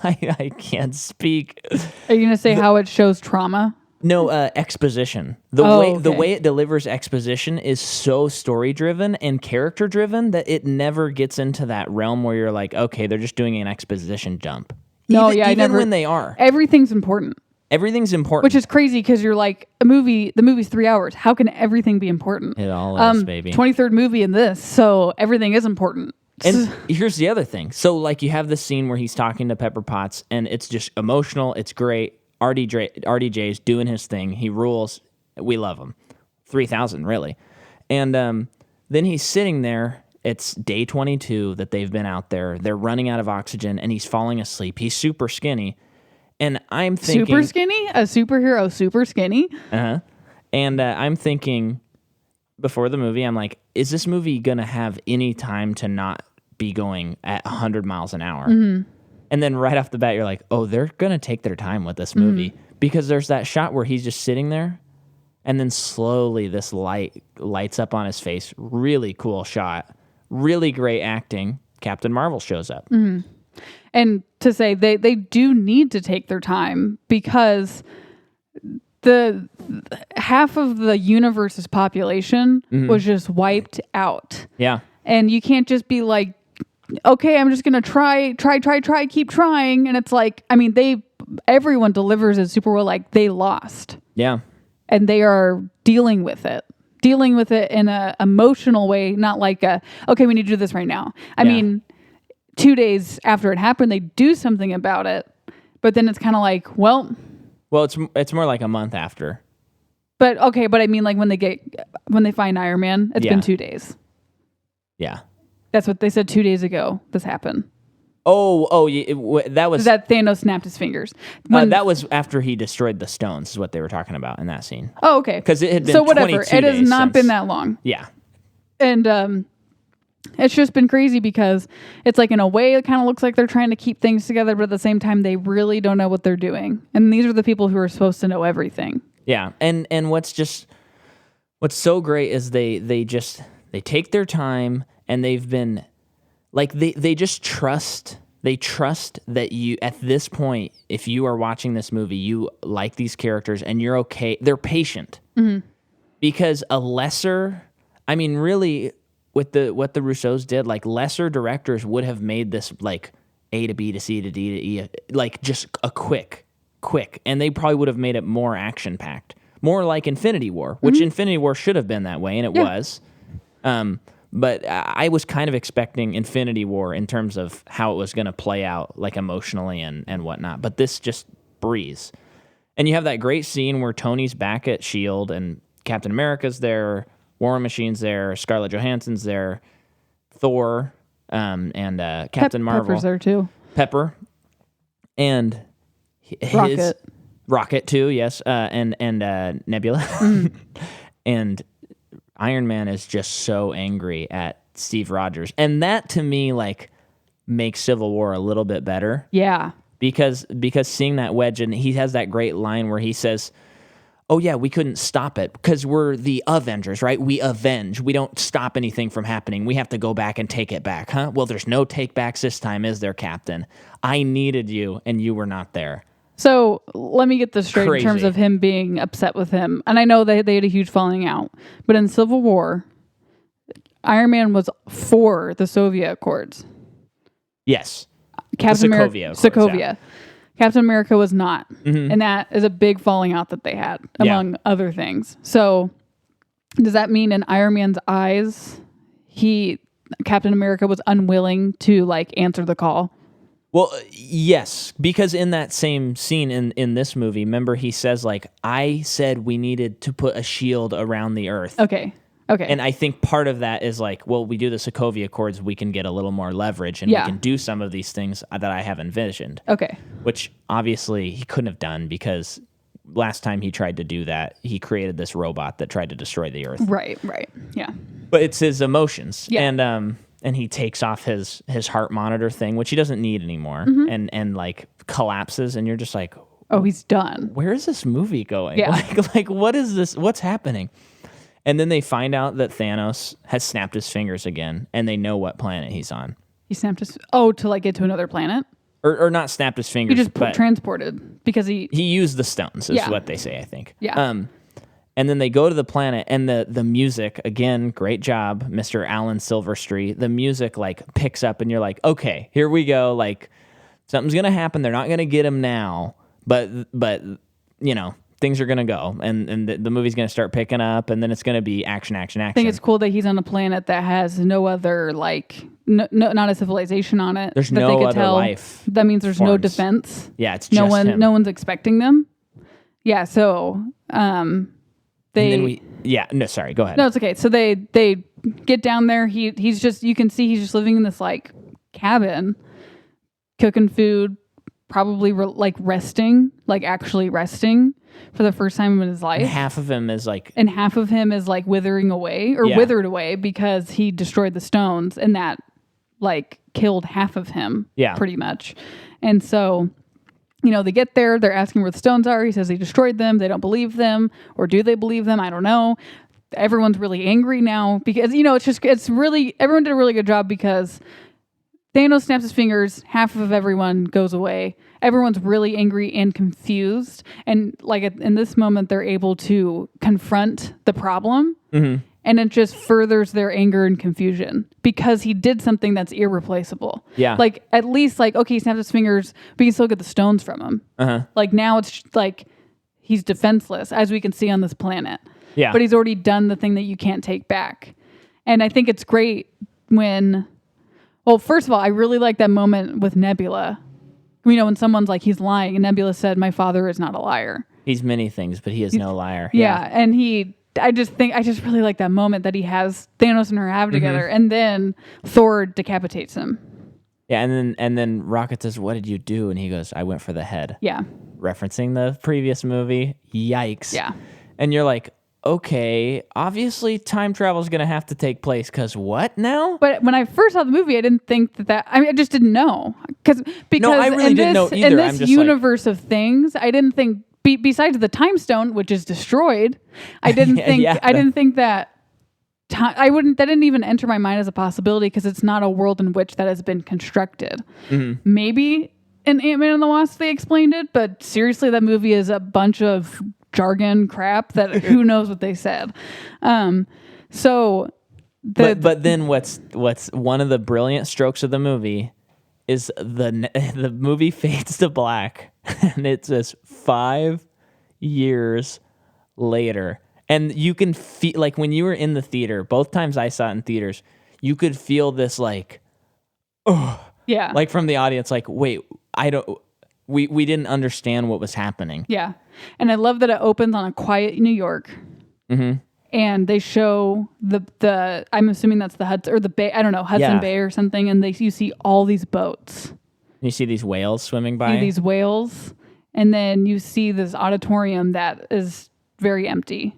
I can't speak.
Are you gonna say how it shows trauma?
No, exposition. The way it delivers exposition is so story driven and character driven that it never gets into that realm where you're like, okay, they're just doing an exposition dump. Even when they are.
Everything's important.
Everything's important.
Which is crazy because you're like, the movie's 3 hours. How can everything be important?
It all is, baby.
23rd movie in this, so everything is important.
And here's the other thing. So, like, you have this scene where he's talking to Pepper Potts, and it's just emotional. It's great. RDJ's doing his thing. He rules. We love him. 3,000, really. And then he's sitting there. It's day 22 that they've been out there. They're running out of oxygen, and he's falling asleep. He's super skinny. And I'm thinking...
Super skinny? A superhero super skinny?
Uh-huh. And I'm thinking... Before the movie, I'm like, is this movie going to have any time to not be going at 100 miles an hour? And then right off the bat, you're like, oh, they're going to take their time with this movie. Because there's that shot where he's just sitting there, and then slowly this lights up on his face. Really cool shot. Really great acting. Captain Marvel shows up.
And to say they do need to take their time because... The half of the universe's population was just wiped out.
Yeah.
And you can't just be like, okay, I'm just going to try, keep trying. And it's like, I mean, everyone delivers it super well. Like they lost.
Yeah.
And they are dealing with it in a emotional way, not like okay, we need to do this right now. I mean, 2 days after it happened, they do something about it, but then it's kind of like, well,
it's more like a month after.
But I mean, like when they find Iron Man, it's been 2 days.
Yeah,
that's what they said 2 days ago. This happened.
Oh, that was
that Thanos snapped his fingers.
That was after he destroyed the stones. Is what they were talking about in that scene.
Oh, okay.
Because it had been
so whatever. It has not been that long.
Yeah,
and it's just been crazy because it's like in a way it kind of looks like they're trying to keep things together, but at the same time they really don't know what they're doing. And these are the people who are supposed to know everything.
Yeah, and what's so great is they take their time, and they've been like they just trust. They trust that you, at this point, if you are watching this movie, you like these characters and you're okay. They're patient because really. With what the Russos did, like lesser directors would have made this like A to B to C to D to E, like just a quick, and they probably would have made it more action packed, more like Infinity War, which Infinity War should have been that way, and it was. But I was kind of expecting Infinity War in terms of how it was going to play out, like emotionally and whatnot. But this just breeze, and you have that great scene where Tony's back at S.H.I.E.L.D. and Captain America's there. War Machine's there, Scarlett Johansson's there, Thor, and Captain Marvel.
Pepper's there too.
Pepper, and Rocket too, yes, and Nebula, and Iron Man is just so angry at Steve Rogers, and that to me like makes Civil War a little bit better.
Yeah,
because seeing that wedge, and he has that great line where he says, oh, yeah, we couldn't stop it because we're the Avengers, right? We avenge. We don't stop anything from happening. We have to go back and take it back, huh? Well, there's no take-backs this time, is there, Captain? I needed you, and you were not there.
So let me get this straight in terms of him being upset with him. And I know they had a huge falling out. But in Civil War, Iron Man was for the Soviet Accords.
Yes.
Captain
Sokovia
America,
Accords,
Sokovia.
yeah.
Captain America was not. And that is a big falling out that they had, among other things. So does that mean in Iron Man's eyes, Captain America was unwilling to like answer the call?
Well, yes, because in that same scene in this movie, remember he says like, I said we needed to put a shield around the Earth.
Okay.
And I think part of that is like, well, we do the Sokovia Accords, we can get a little more leverage and we can do some of these things that I have envisioned.
Okay.
Which obviously he couldn't have done because last time he tried to do that, he created this robot that tried to destroy the Earth.
Right. Yeah.
But it's his emotions.
Yeah.
And he takes off his heart monitor thing, which he doesn't need anymore, and like collapses, and you're just like,
oh, he's done.
Where is this movie going?
Yeah.
Like what is this? What's happening? And then they find out that Thanos has snapped his fingers again, and they know what planet he's on.
He snapped his... Oh, to like get to another planet?
Or not snapped his fingers.
He just transported because he
used the stones, is what they say, I think.
Yeah.
And then they go to the planet, and the music, again, great job, Mr. Alan Silverstreet. The music, like, picks up, and you're like, okay, here we go. Like, something's going to happen. They're not going to get him now, but you know, things are going to go. And the movie's going to start picking up, and then it's going to be action.
I think it's cool that he's on a planet that has no other, like, not a civilization on it.
There's
that
no
they could
other
tell.
life.
That means there's no defense.
Yeah, it's just him.
No one's expecting them. Yeah, so...
sorry, go ahead.
No, it's okay. So they get down there. He's just, you can see he's just living in this like cabin, cooking food, probably actually resting for the first time in his life.
And half of him is like
withering away or withered away because he destroyed the stones, and that like killed half of him.
Yeah,
pretty much. And so, you know, they get there, they're asking where the stones are. He says he destroyed them. They don't believe them. Or do they believe them? I don't know. Everyone's really angry everyone did a really good job because Thanos snaps his fingers, half of everyone goes away. Everyone's really angry and confused. And like in this moment, they're able to confront the problem. Mm-hmm. And it just furthers their anger and confusion because he did something that's irreplaceable.
Yeah.
Like, at least, like, okay, he snapped his fingers, but you can still get the stones from him. Uh-huh. Like, now it's like he's defenseless, as we can see on this planet.
Yeah.
But he's already done the thing that you can't take back. And I think it's great when... Well, first of all, I really like that moment with Nebula. You know, when someone's like, he's lying, and Nebula said, my father is not a liar.
He's many things, but he is no liar.
Yeah, and I just really like that moment that he has Thanos and her have together, and then Thor decapitates him.
Yeah, and then Rocket says, "What did you do?" And he goes, "I went for the head."
Yeah,
referencing the previous movie. Yikes.
Yeah,
and you're like, okay, obviously time travel is going to have to take place because what now?
But when I first saw the movie, I didn't think that. I mean, I just didn't know because
no, I really didn't know either.
In this universe of things, I didn't think. Besides the time stone, which is destroyed, I didn't think. I didn't think that. That didn't even enter my mind as a possibility because it's not a world in which that has been constructed. Mm-hmm. Maybe in Ant-Man and the Wasp they explained it, but seriously, that movie is a bunch of jargon crap that who knows what they said. But
then what's one of the brilliant strokes of the movie is the movie fades to black and it says 5 years later. And you can feel, like, when you were in the theater, both times I saw it in theaters, you could feel this, like, oh,
yeah,
like from the audience, like, wait, we didn't understand what was happening.
Yeah. And I love that it opens on a quiet New York. Mm-hmm. And they show the I'm assuming that's the Hudson or the Bay, I don't know, Hudson Bay or something, and you see all these boats.
You see these whales swimming by.
These whales, and then you see this auditorium that is very empty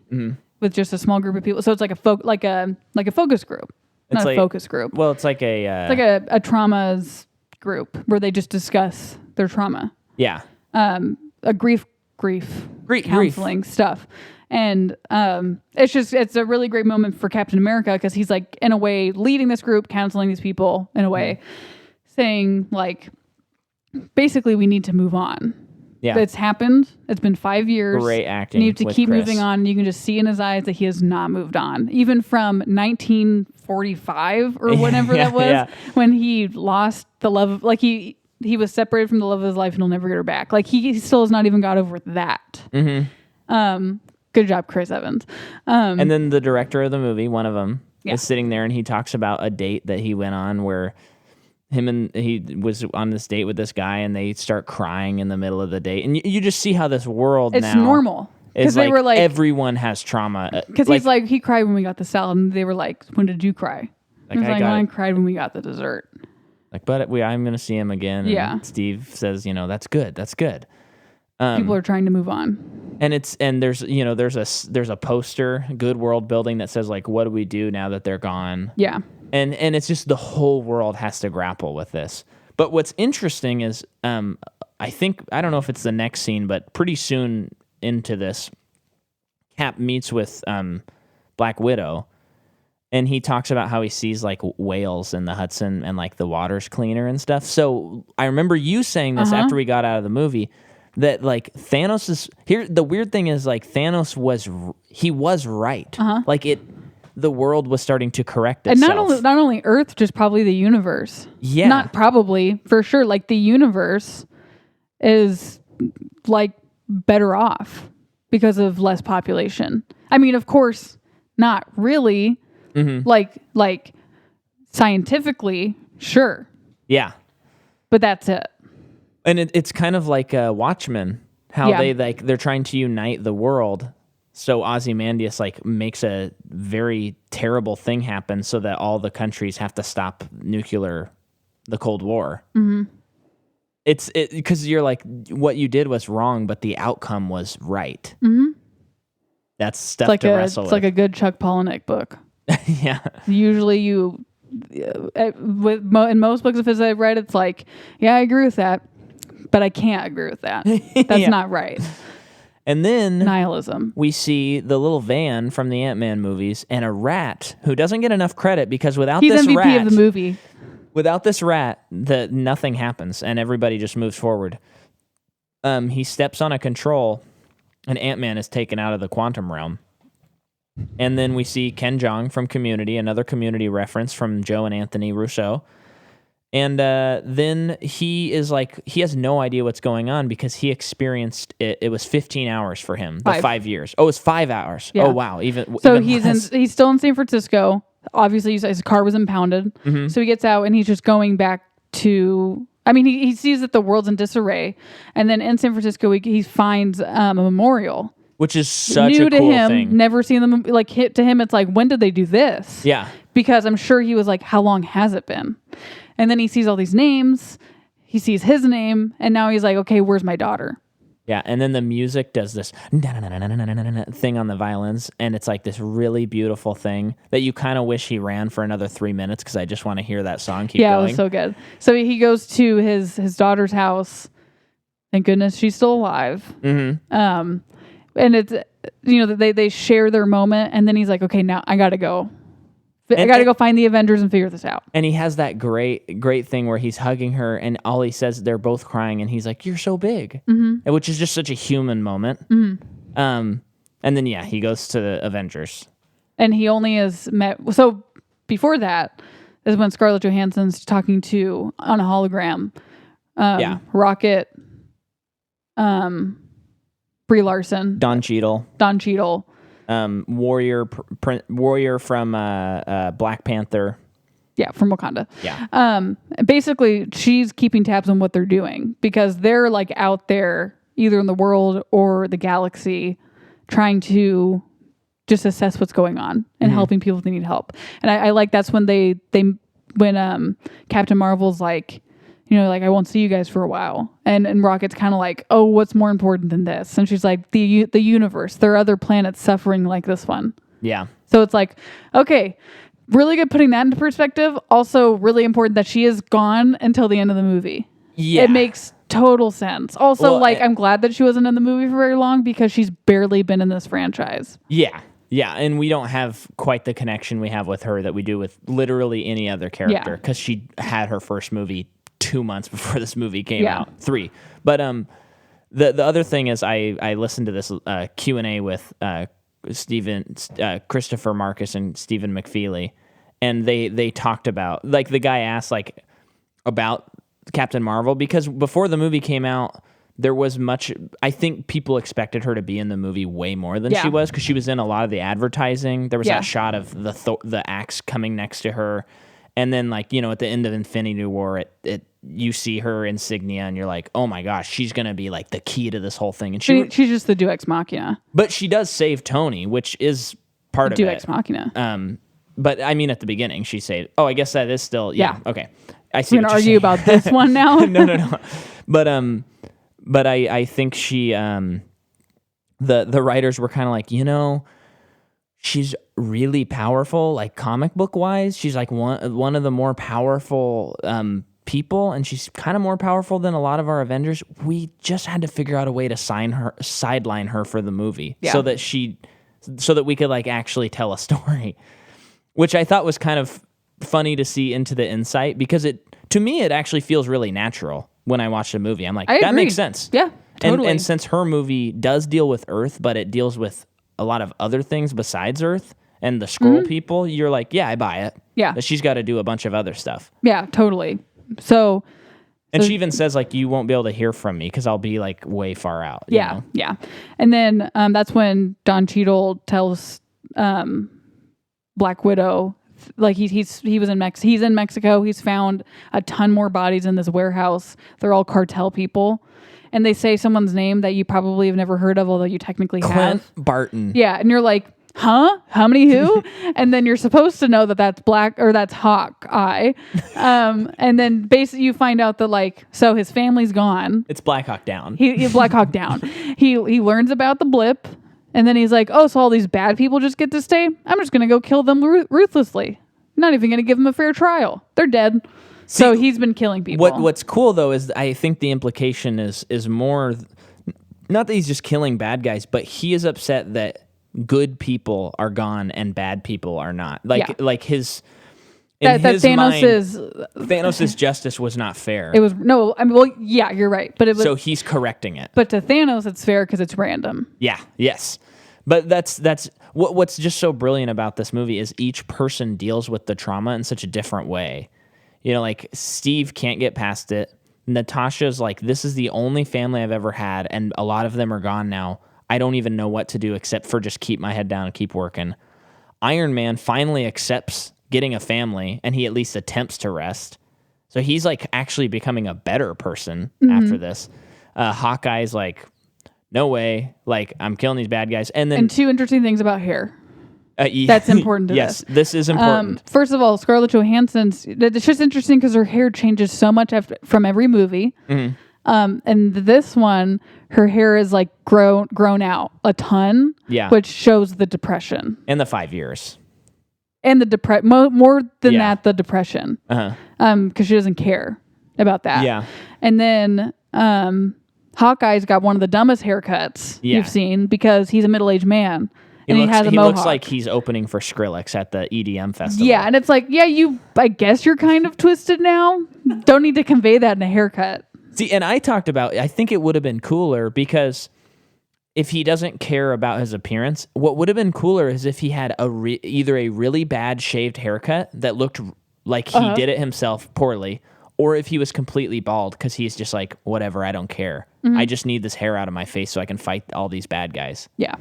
with just a small group of people. So it's like a focus group. Not a focus group.
Well, it's like a
a traumas group where they just discuss their trauma.
Yeah.
A grief counseling stuff. And it's a really great moment for Captain America because he's, like, in a way leading this group, counseling these people in a way, saying, like, basically we need to move on.
Yeah.
It's happened. It's been 5 years.
Great acting
And you have to
with
keep
Chris.
moving on. You can just see in his eyes that he has not moved on. Even from 1945 or whatever that was, when he lost the love of, like he was separated from the love of his life and he'll never get her back. Like he still has not even got over that. Good job, Chris Evans.
And then the director of the movie, one of them,
Yeah.
is sitting there and he talks about a date that he went on where he was on this date with this guy and they start crying in the middle of the date. And you just see how this world
It's
now
normal.
is
They were like,
everyone has trauma.
because he's like, he cried when we got the salad. And they were like, when did you cry?
Like,
He was
I
like,
got
I
it.
cried when we got the dessert.
Like, but I'm going to see him again. And
Yeah.
Steve says, that's good. That's good.
People are trying to move on.
And there's a poster, good world building that says like, what do we do now that they're gone?
Yeah.
And it's just the whole world has to grapple with this. But what's interesting is, I don't know if it's the next scene, but pretty soon into this, Cap meets with Black Widow, and he talks about how he sees like whales in the Hudson and like the water's cleaner and stuff. So I remember you saying this after we got out of the movie, that like Thanos is here. The weird thing is like Thanos was right. Like the world was starting to correct itself.
And not only Earth, just probably the universe.
Yeah.
Not probably, for sure. Like the universe is like better off because of less population. I mean, of course, not really. Like scientifically, sure.
Yeah.
But that's it.
And it's kind of like Watchmen, how they're trying to unite the world. So Ozymandias like makes a very terrible thing happen so that all the countries have to stop the Cold War. It's because you're like, what you did was wrong, but the outcome was right. That's stuff to wrestle with.
It's like a good Chuck Palahniuk book.
Yeah.
Usually in most books of his I've read, it's like, yeah, I agree with that, but I can't agree with that. That's not right.
And then
Nihilism.
We see the little van from the Ant-Man movies and a rat who doesn't get enough credit because
He's MVP of the movie.
Without this rat, nothing happens and everybody just moves forward. He steps on a control and Ant-Man is taken out of the quantum realm. And then we see Ken Jeong from Community, another Community reference from Joe and Anthony Russo. And then he has no idea what's going on because he experienced it. It was 15 hours for him, the 5 years. Oh, it was 5 hours. Yeah. Oh, wow.
So he's still in San Francisco. Obviously, his car was impounded. So he gets out and he's just going back to... I mean, he sees that the world's in disarray. And then in San Francisco, he finds a memorial.
Which is such
New
a
to
cool
him,
thing.
never seen them. Like, hit to him, it's like, when did they do this?
Yeah.
Because I'm sure he was like, how long has it been? And then he sees all these names. He sees his name. And now he's like, okay, where's my daughter?
Yeah. And then the music does this thing on the violins. And it's like this really beautiful thing that you kind of wish he ran for another 3 minutes because I just want to hear that song keep going.
Yeah, it was so good. So he goes to his daughter's house. Thank goodness she's still alive. And it's, they share their moment. And then he's like, okay, now I got to go. I got to go find the Avengers and figure this out.
And he has that great thing where he's hugging her and all he says, they're both crying. And he's like, you're so big, which is just such a human moment. And then, he goes to the Avengers.
And he only has met. So before that is when Scarlett Johansson's talking to on a hologram. Rocket. Brie Larson.
Don Cheadle. Warrior from Black Panther.
Yeah, from Wakanda.
Yeah.
Basically, she's keeping tabs on what they're doing because they're like out there either in the world or the galaxy trying to just assess what's going on and helping people if they need help. And I like that's when when Captain Marvel's like, like, I won't see you guys for a while. And Rocket's kind of like, oh, what's more important than this? And she's like, the universe. There are other planets suffering like this one.
Yeah.
So it's like, okay, really good putting that into perspective. Also really important that she is gone until the end of the movie.
Yeah.
It makes total sense. Also, I'm glad that she wasn't in the movie for very long because she's barely been in this franchise.
Yeah. Yeah, and we don't have quite the connection we have with her that we do with literally any other character because she had her first movie 2 months before this movie came out. 3. But The other thing is I listened to this Q&A with Christopher Marcus and Stephen McFeely, and they talked about, like, the guy asked like about Captain Marvel, because before the movie came out, there was much, I think people expected her to be in the movie way more than she was, because she was in a lot of the advertising. There was that shot of the axe coming next to her, and then, like, you know, at the end of Infinity War, you see her insignia, and you're like, oh my gosh, she's gonna be like the key to this whole thing. And she's
just the Deus Ex Machina.
But she does save Tony, which is part of
Deus
it.
Ex Machina.
But I mean, at the beginning, she saved. Oh, I guess that is still okay. I see.
We're gonna argue about this one now.
No. But I think she the writers were kind of like, you know, she's really powerful, like comic book wise. She's like one of the more powerful people, and she's kind of more powerful than a lot of our Avengers. We just had to figure out a way to sideline her for the movie, so that we could, like, actually tell a story, which I thought was kind of funny to see into the insight, because to me it actually feels really natural when I watch the movie. I'm like, that makes sense.
Yeah, totally.
And since her movie does deal with Earth, but it deals with a lot of other things besides Earth and the Skrull people, you're like, yeah, I buy it.
Yeah.
But she's got to do a bunch of other stuff.
Yeah, totally. So
she even says, like, you won't be able to hear from me because I'll be, like, way far out. You know?
Yeah. And then that's when Don Cheadle tells Black Widow, like, he was in he's in Mexico. He's found a ton more bodies in this warehouse. They're all cartel people. And they say someone's name that you probably have never heard of, although you technically have.
Clint Barton.
Yeah, and you're like, huh? How many who? And then you're supposed to know that that's that's Hawkeye. And then basically you find out that, like, so his family's gone.
It's Black Hawk Down.
He Black Hawk Down. He learns about the blip, and then he's like, oh, so all these bad people just get to stay? I'm just going to go kill them ruthlessly. Not even going to give them a fair trial. They're dead. So he's been killing people.
What's cool, though, is I think the implication is more, not that he's just killing bad guys, but he is upset that good people are gone and bad people are not. Like his in his mind, Thanos' justice was not fair.
It was yeah, you're right, but it was,
so he's correcting it.
But to Thanos, it's fair because it's random.
Yeah. Yes. But that's what's just so brilliant about this movie is each person deals with the trauma in such a different way. You know, like, Steve can't get past it. Natasha's like, this is the only family I've ever had, and a lot of them are gone now. I don't even know what to do except for just keep my head down and keep working. Iron Man finally accepts getting a family, and he at least attempts to rest. So he's, like, actually becoming a better person after this. Hawkeye's like, no way. Like, I'm killing these bad guys. And
two interesting things about hair. That's important to
yes, this is important.
First of all, Scarlett Johansson's, it's just interesting because her hair changes so much from every movie. Mm-hmm. And this one, her hair is, like, grown out a ton, which shows the depression.
And the 5 years.
And the more than that, the depression. Because she doesn't care about that.
Yeah.
And then Hawkeye's got one of the dumbest haircuts you've seen because he's a middle-aged man. And he has a mohawk.
Looks like he's opening for Skrillex at the EDM festival.
Yeah, and it's like, I guess you're kind of twisted now. Don't need to convey that in a haircut.
See, and I think it would have been cooler because if he doesn't care about his appearance, what would have been cooler is if he had either a really bad shaved haircut that looked like he did it himself poorly, or if he was completely bald because he's just like, whatever, I don't care. I just need this hair out of my face so I can fight all these bad guys.
Yeah.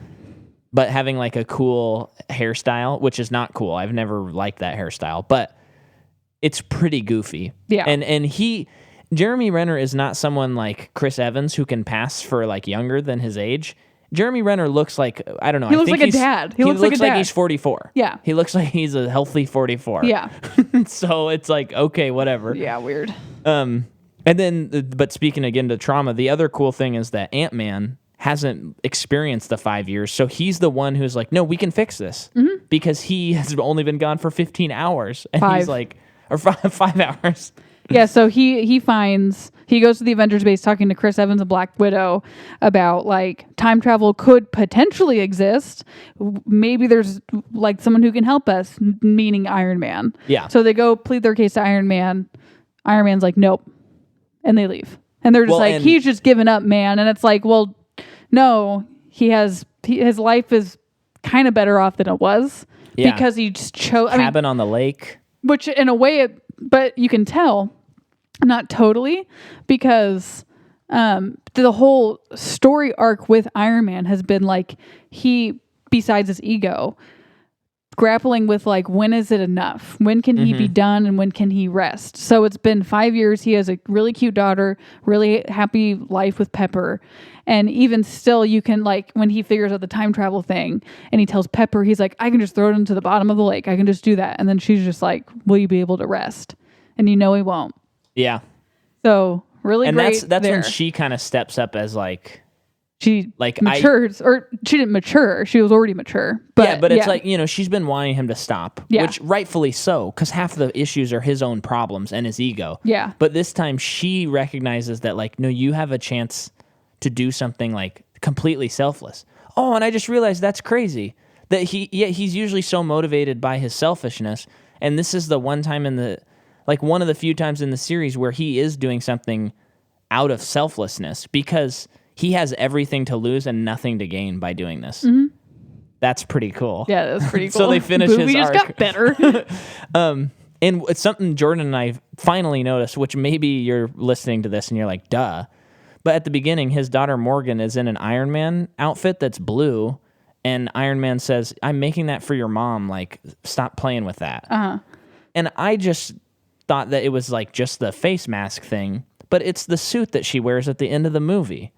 But having, like, a cool hairstyle, which is not cool. I've never liked that hairstyle, but it's pretty goofy.
Yeah.
And Jeremy Renner is not someone like Chris Evans who can pass for, like, younger than his age. Jeremy Renner looks like, I don't know.
He looks like a dad.
He looks like he's 44.
Yeah.
He looks like he's a healthy 44.
Yeah.
So it's like, okay, whatever.
Yeah, weird.
And then, but speaking again to trauma, the other cool thing is that Ant-Man hasn't experienced the 5 years, so he's the one who's like, no, we can fix this because he has only been gone for 15 hours, and he's like, or 5 hours.
Yeah, so he goes to the Avengers base talking to Chris Evans and Black Widow about, like, time travel could potentially exist. Maybe there's, like, someone who can help us, meaning Iron Man.
Yeah.
So they go plead their case to Iron Man. Iron Man's like, nope, and they leave. And they're just
Well,
he's just given up, man. And it's like, well, no, his life is kind of better off than it was because he just chose
cabin on the lake,
which in a way, but you can tell, not totally, because the whole story arc with Iron Man has been like he, besides his ego, grappling with like, when is it enough? When can he be done and when can he rest? So it's been 5 years. He has a really cute daughter, really happy life with Pepper. And even still, you can like, when he figures out the time travel thing and he tells Pepper, he's like, I can just throw it into the bottom of the lake. I can just do that. And then she's just like, will you be able to rest? And you know he won't.
Yeah.
So really
and
great.
that's when she kind of steps up as like,
she
like
matures, or she didn't mature. She was already mature. But
it's like, you know, she's been wanting him to stop, which rightfully so, because half the issues are his own problems and his ego.
Yeah.
But this time she recognizes that like, no, you have a chance to do something like completely selfless. Oh, and I just realized that's crazy that he's usually so motivated by his selfishness. And this is the one time one of the few times in the series where he is doing something out of selflessness because he has everything to lose and nothing to gain by doing this. Mm-hmm. That's pretty cool.
Yeah, that's pretty cool.
So they finish his
just
arc.
Got better.
And it's something Jordan and I finally noticed, which maybe you're listening to this and you're like, duh. But at the beginning, his daughter Morgan is in an Iron Man outfit that's blue. And Iron Man says, I'm making that for your mom. Like, stop playing with that. Uh-huh. And I just thought that it was like just the face mask thing. But it's the suit that she wears at the end of the movie.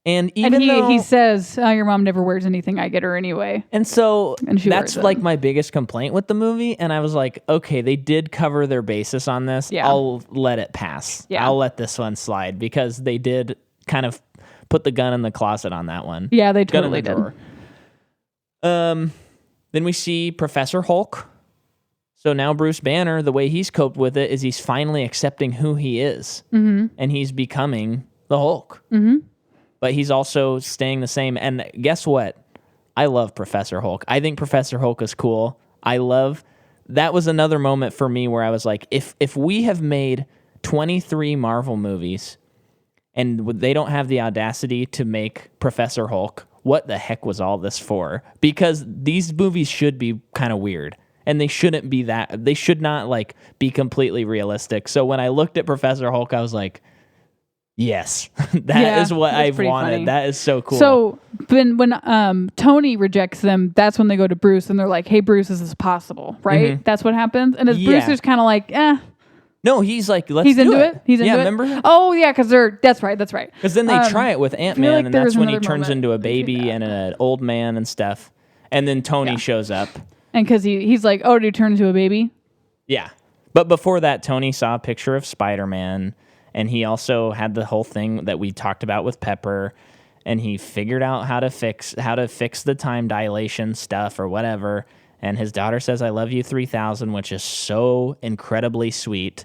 And even though
he says, your mom never wears anything, I get her anyway.
And so that's like
them.
my biggest complaint with the movie. And I was like, okay, they did cover their basis on this. Yeah. I'll let it pass. Yeah. I'll let this one slide because they did kind of put the gun in the closet on that one.
Yeah, they totally did.
Then we see Professor Hulk. So now Bruce Banner, the way he's coped with it is he's finally accepting who he is. Mm-hmm. And he's becoming the Hulk. Mm-hmm. But he's also staying the same. And guess what? I love Professor Hulk. I think Professor Hulk is cool. That was another moment for me where I was like, if we have made 23 Marvel movies and they don't have the audacity to make Professor Hulk, what the heck was all this for? Because these movies should be kind of weird. And they shouldn't be that. They should not like be completely realistic. So when I looked at Professor Hulk, I was like, yes, that is what I've wanted. Funny. That is so cool.
So when Tony rejects them, that's when they go to Bruce and they're like, hey, Bruce, is this possible? Right? Mm-hmm. That's what happens. And Bruce is kind of like,
No, he's like, let's
he's
do
into
it.
He's into it.
Remember?
Oh, yeah, because that's right.
Because then they try it with Ant-Man,
like
and that's when he turns into a baby and an old man and stuff. And then Tony shows up.
And because he's like, oh, did he turn into a baby?
Yeah. But before that, Tony saw a picture of Spider-Man. And he also had the whole thing that we talked about with Pepper, and he figured out how to fix the time dilation stuff or whatever. And his daughter says, I love you 3000, which is so incredibly sweet.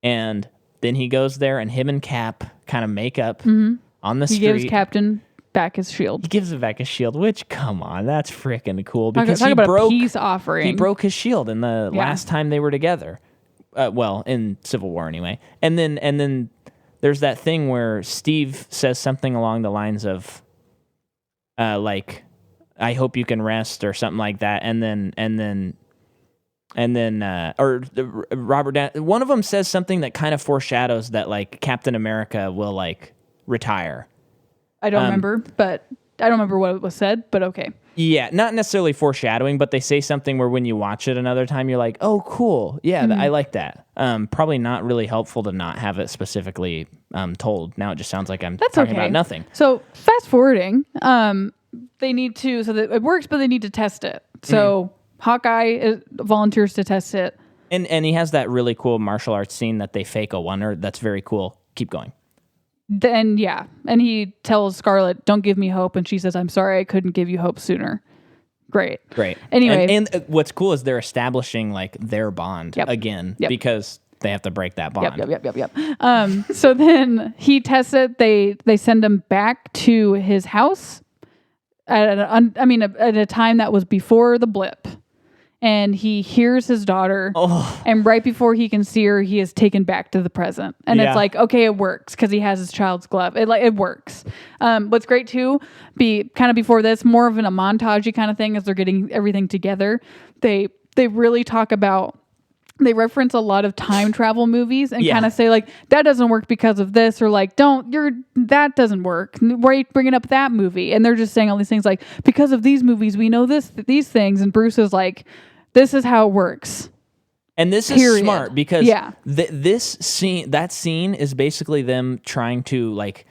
And then he goes there and him and Cap kind of make up on the street.
He gives Captain back his shield.
He gives him back his shield, which, come on, that's freaking cool.
Because talk about a peace offering.
He broke his shield in the last time they were together. In Civil War anyway. And then there's that thing where Steve says something along the lines of, like, I hope you can rest or something like that. And then Robert, one of them says something that kind of foreshadows that like Captain America will like retire.
I don't remember, but I don't remember what was said, but okay.
Yeah, not necessarily foreshadowing, but they say something where when you watch it another time, you're like, oh, cool. Yeah, I like that. Probably not really helpful to not have it specifically told. Now it just sounds like I'm talking about nothing.
So fast forwarding, they need to, so that it works, but they need to test it. So Hawkeye volunteers to test it.
And he has that really cool martial arts scene that they fake a wonder. That's very cool. Keep going.
Then, and he tells Scarlet, don't give me hope. And she says, I'm sorry I couldn't give you hope sooner. Great. Anyway.
And what's cool is they're establishing like their bond again because they have to break that bond.
Yep. So then he tests it. They send him back to his house at a time that was before the blip. and he hears his daughter.
Oh.
And right before he can see her, he is taken back to the present. And
Yeah.
it's like, okay, it works because he has his child's glove. It works. What's great too, kind of before this, more of a montage-y kind of thing as they're getting everything together. They really talk about. They reference a lot of time travel movies and kind of say like, that doesn't work because of this, or like, that doesn't work. Why are you bringing up that movie? And they're just saying all these things like, because of these movies, we know these things. And Bruce is like, this is how it works.
And this is smart because that scene is basically them trying to like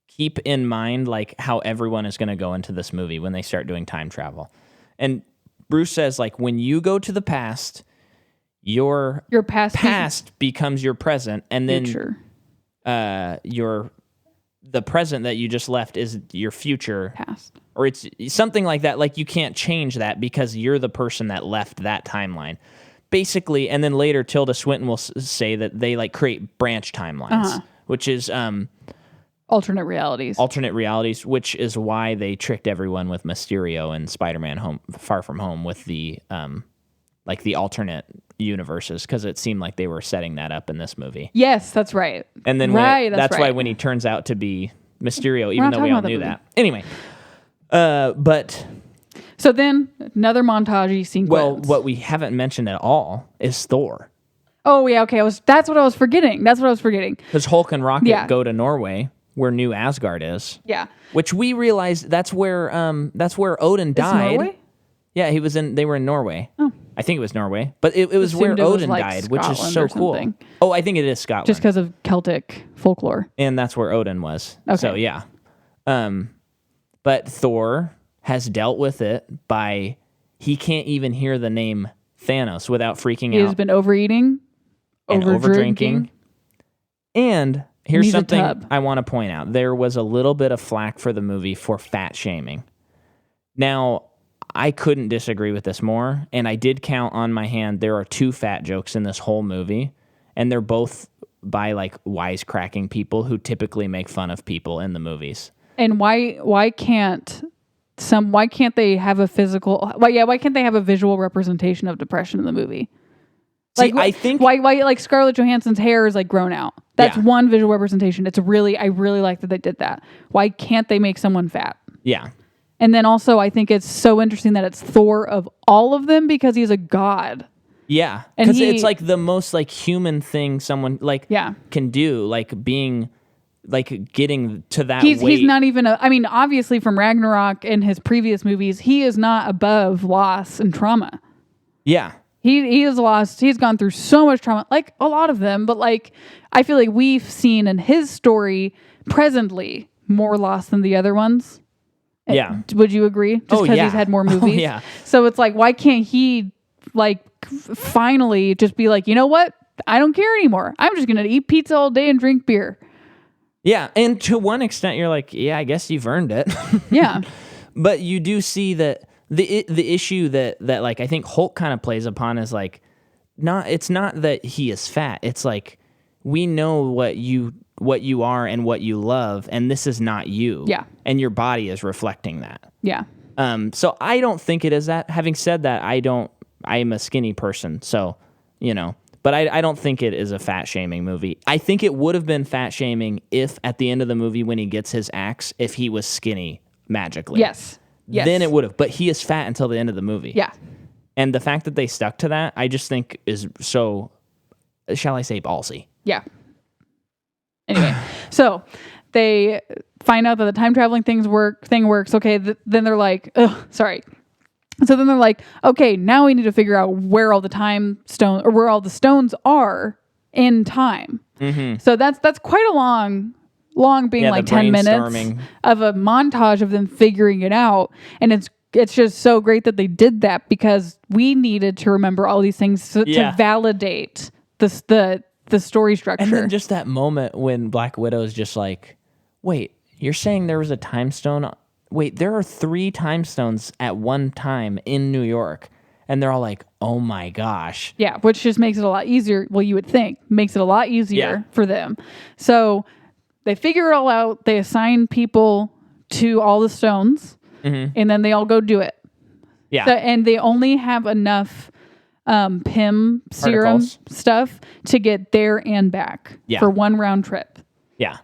keep in mind like how everyone is going to go into this movie when they start doing time travel. And Bruce says like, when you go to the past, your past becomes your present, and then the present that you just left is your future
past,
or it's something like that. Like you can't change that because you're the person that left that timeline, basically. And then later, Tilda Swinton will say that they like create branch timelines, which is
alternate realities,
which is why they tricked everyone with Mysterio and Spider-Man Far From Home with the like the alternate universes, because it seemed like they were setting that up in this movie.
Yes, that's right.
And then that's why when he turns out to be Mysterio, even though we all knew that. Anyway, but
so then another montage sequence.
Well, what we haven't mentioned at all is Thor.
Oh yeah, okay. That's what I was forgetting.
Because Hulk and Rocket go to Norway, where New Asgard is.
Yeah.
Which we realized that's where Odin died.
Norway?
Yeah, they were in Norway.
Oh.
I think it was Norway, but it was where Odin died, which is so cool. Oh, I think it is Scotland.
Just because of Celtic folklore.
And that's where Odin was.
Okay.
So, yeah. But Thor has dealt with it by, he can't even hear the name Thanos without freaking out.
He has been overeating,
and overdrinking. And here's something I want to point out. There was a little bit of flack for the movie for fat shaming. Now, I couldn't disagree with this more, and I did count on my hand. There are 2 fat jokes in this whole movie, and they're both by like wisecracking people who typically make fun of people in the movies.
And why can't they have a why can't they have a visual representation of depression in the movie?
Like, I think
why like Scarlett Johansson's hair is like grown out. That's one visual representation. I really like that they did that. Why can't they make someone fat?
Yeah.
And then also, I think it's so interesting that it's Thor of all of them because he's a god.
Yeah, because it's like the most like human thing someone like can do, like being like getting to that weight.
He's not even obviously from Ragnarok and his previous movies, he is not above loss and trauma.
Yeah.
He has lost, he's gone through so much trauma, like a lot of them, but like I feel like we've seen in his story presently more loss than the other ones.
Yeah.
Would you agree? Just because he's had more movies.
Yeah.
So it's like, why can't he like finally just be like, you know what? I don't care anymore. I'm just going to eat pizza all day and drink beer.
Yeah. And to one extent, you're like, yeah, I guess you've earned it.
Yeah.
But you do see that the issue that like I think Hulk kind of plays upon is like, it's not that he is fat. It's like, we know what you are and what you love, and this is not you.
Yeah.
And your body is reflecting that.
Yeah.
So I don't think it is that. Having said that, I am a skinny person, so, but I don't think it is a fat shaming movie. I think it would have been fat shaming if at the end of the movie when he gets his axe, if he was skinny magically.
Yes.
Then it would have. But he is fat until the end of the movie.
Yeah.
And the fact that they stuck to that, I just think is so, shall I say, ballsy.
Yeah. Anyway, so they find out that the time traveling thing works. Okay, then they're like, ugh, sorry. So then they're like, okay, now we need to figure out where all the stones are in time. Mm-hmm. So that's quite a long being like 10 minutes of a montage of them figuring it out. And it's just so great that they did that because we needed to remember all these things to validate the story structure.
And then just that moment when Black Widow is just like, wait, you're saying there was a time stone? Wait, there are 3 time stones at one time in New York. And they're all like, oh my gosh.
Yeah, which just makes it a lot easier. Well, you would think makes it a lot easier for them. So they figure it all out. They assign people to all the stones and then they all go do it.
Yeah.
So, and they only have enough PIM serum
Particles.
stuff to get there and back for one round trip.
Yeah.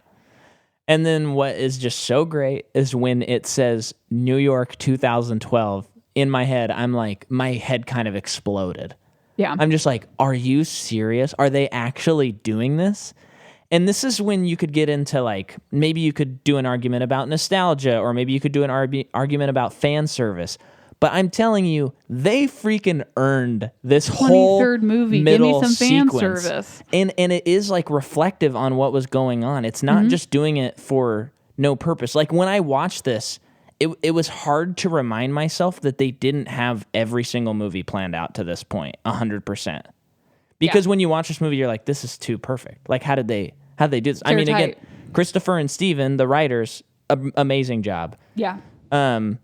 And then what is just so great is when it says New York 2012, in my head, I'm like, my head kind of exploded.
Yeah.
I'm just like, are you serious? Are they actually doing this? And this is when you could get into like, maybe you could do an argument about nostalgia, or maybe you could do an argument about fan service. But I'm telling you, they freaking earned this whole
23rd movie.
middle
Give me some fan
sequence.
service.
And it is like reflective on what was going on. It's not just doing it for no purpose. Like when I watched this, it was hard to remind myself that they didn't have every single movie planned out to this point, 100%. Because when you watch this movie, you're like, this is too perfect. Like, how did they do this? I mean, again, Christopher and Steven, the writers, amazing job.
Yeah.
And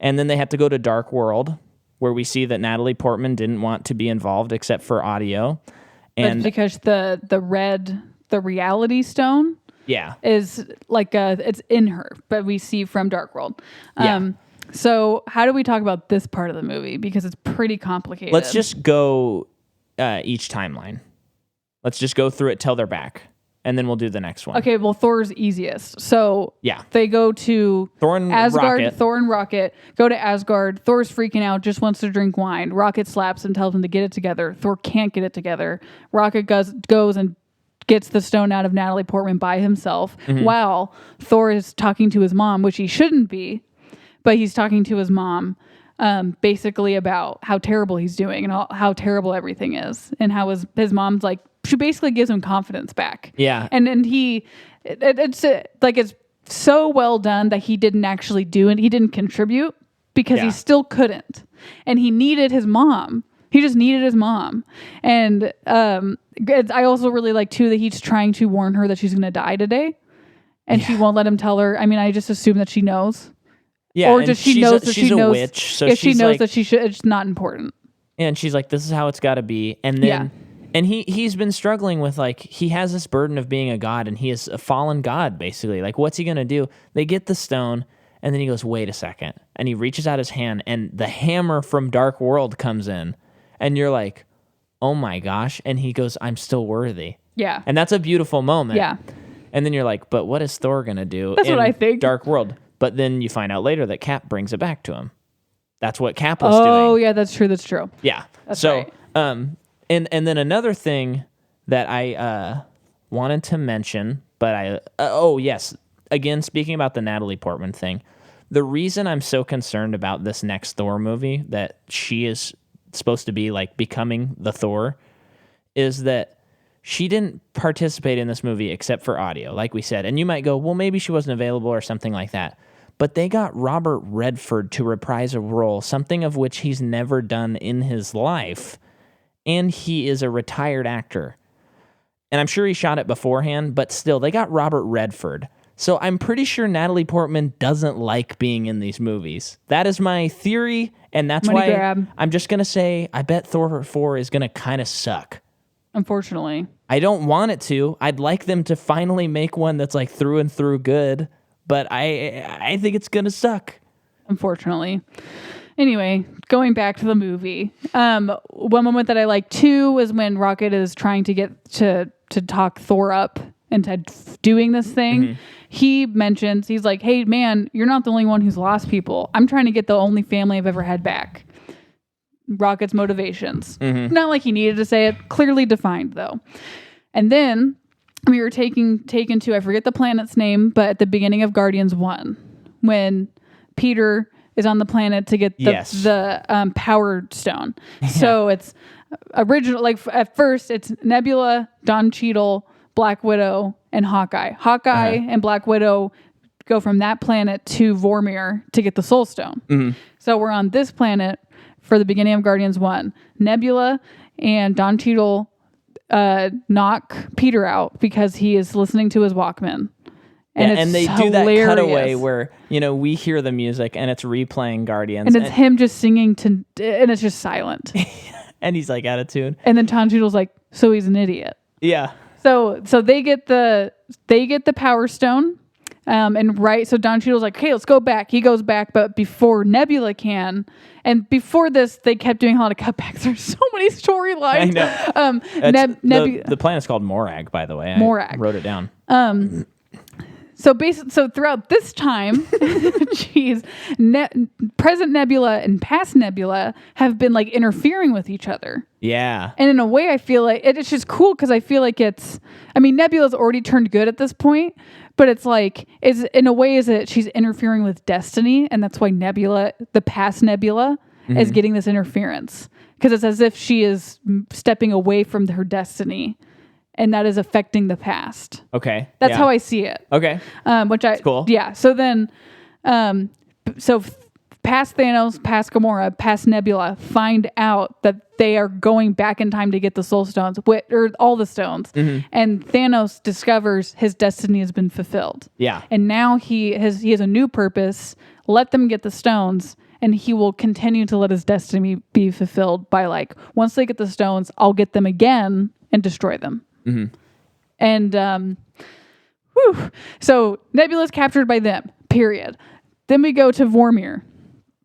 then they have to go to Dark World, where we see that Natalie Portman didn't want to be involved except for audio. And
because the reality stone
yeah,
is like it's in her, but we see from Dark World.
Yeah.
So how do we talk about this part of the movie? Because it's pretty complicated.
Let's just go each timeline. Let's just go through it till they're back, and then we'll do the next one.
Okay, well, Thor's easiest. So
Yeah.
they go to
Thor and
Asgard.
Rocket.
Thor and Rocket go to Asgard. Thor's freaking out, just wants to drink wine. Rocket slaps him, tells him to get it together. Thor can't get it together. Rocket goes and gets the stone out of Natalie Portman by himself, while Thor is talking to his mom, which he shouldn't be, but he's talking to his mom basically about how terrible he's doing and how terrible everything is, and how his mom's like, she basically gives him confidence back.
Yeah.
And it's like, it's so well done that he didn't actually do it. He didn't contribute because he still couldn't. And he needed his mom. He just needed his mom. And I also really like, too, that he's trying to warn her that she's going to die today. And she won't let him tell her. I mean, I just assume that she knows.
Yeah,
or does she knows that
she's
she
a
knows?
witch, so
if she
she's
knows
like,
that she should, it's not important.
and she's like, this is how it's got to be. And then, and he's been struggling with, like, he has this burden of being a god, and he is a fallen god, basically. Like, what's he going to do? They get the stone, and then he goes, wait a second. And he reaches out his hand, and the hammer from Dark World comes in. And you're like, oh my gosh. And he goes, I'm still worthy.
Yeah.
And that's a beautiful moment.
Yeah.
And then you're like, but what is Thor going to do
That's what I think.
Dark World? But then you find out later that Cap brings it back to him. That's what Cap was doing.
Oh, yeah, that's true. That's true.
Yeah.
That's
so,
right.
and then another thing that I wanted to mention, but yes. Again, speaking about the Natalie Portman thing, the reason I'm so concerned about this next Thor movie, that she is supposed to be like becoming the Thor, is that she didn't participate in this movie except for audio, like we said. And you might go, well, maybe she wasn't available or something like that. But they got Robert Redford to reprise a role, something of which he's never done in his life. And he is a retired actor. And I'm sure he shot it beforehand, but still, they got Robert Redford. So I'm pretty sure Natalie Portman doesn't like being in these movies. That is my theory, and that's
Money
why
grab.
I'm just going to say I bet Thor 4 is going to kind of suck.
Unfortunately.
I don't want it to. I'd like them to finally make one that's like through and through good, but I think it's going to suck.
Unfortunately. Anyway, going back to the movie. One moment that I like too was when Rocket is trying to get to talk Thor up into doing this thing.
Mm-hmm.
He mentions, he's like, hey man, you're not the only one who's lost people. I'm trying to get the only family I've ever had back. Rocket's motivations.
Mm-hmm.
Not like he needed to say it, clearly defined though. And then we were taken to, I forget the planet's name, but at the beginning of Guardians 1, when Peter is on the planet to get the power stone. Yeah. So it's original, like at first it's Nebula, Don Cheadle, Black Widow, and Hawkeye. Hawkeye and Black Widow go from that planet to Vormir to get the Soul Stone. Mm-hmm. So we're on this planet for the beginning of Guardians 1. Nebula and Don Cheadle knock Peter out because he is listening to his Walkman.
And they
hilarious.
Do that cutaway where, we hear the music and it's replaying Guardians.
And it's him just singing and it's just silent.
And he's like out of tune.
And then Don Cheadle's like, so he's an idiot.
Yeah.
So they get the Power Stone. So Don Cheadle's like, "Okay, let's go back." He goes back, but before Nebula can. And before this, they kept doing a lot of cutbacks. There's so many storylines.
I know. The planet's called Morag, by the way.
Morag.
I wrote it down.
So throughout this time, present Nebula and past Nebula have been like interfering with each other.
Yeah.
And in a way, I feel like it's just cool because I feel like Nebula's already turned good at this point, but it's like, she's interfering with destiny, and that's why Nebula, the past Nebula, is getting this interference, because it's as if she is stepping away from her destiny. And that is affecting the past.
Okay.
That's how I see it.
Okay.
That's
cool.
Yeah. So then, past Thanos, past Gamora, past Nebula find out that they are going back in time to get the Soul Stones, or all the stones. And Thanos discovers his destiny has been fulfilled.
Yeah.
And now he has a new purpose. Let them get the stones, and he will continue to let his destiny be fulfilled by, like, once they get the stones, I'll get them again and destroy them. And so Nebula's captured by them, period. Then we go to Vormir.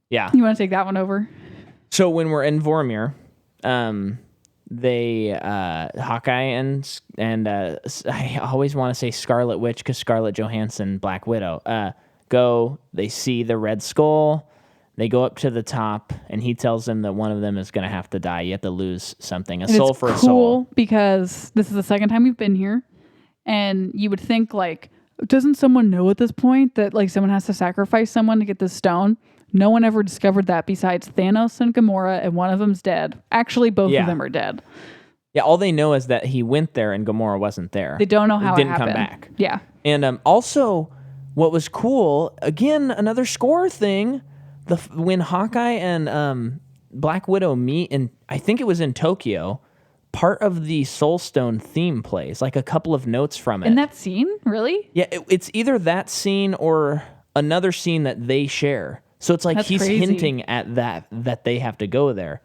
Yeah.
You want to take that one over?
So when we're in Vormir, they Hawkeye and I always want to say Scarlet Witch because Scarlett Johansson, Black Widow, they see the Red Skull. They go up to the top, and he tells them that one of them is going to have to die. You have to lose something, soul for a soul.
Cool, because this is the second time we've been here, and you would think, like, doesn't someone know at this point that, like, someone has to sacrifice someone to get this stone? No one ever discovered that besides Thanos and Gamora, and one of them's dead. Actually, both of them are dead.
Yeah, all they know is that he went there and Gamora wasn't there.
They don't know how it happened.
Didn't come back.
Yeah.
And also, what was cool, again, another score thing, when Hawkeye and Black Widow meet, and I think it was in Tokyo, part of the Soul Stone theme plays, like a couple of notes from it.
In that scene? Really?
Yeah, it's either that scene or another scene that they share. So it's like he's
crazy.
hinting at that they have to go there.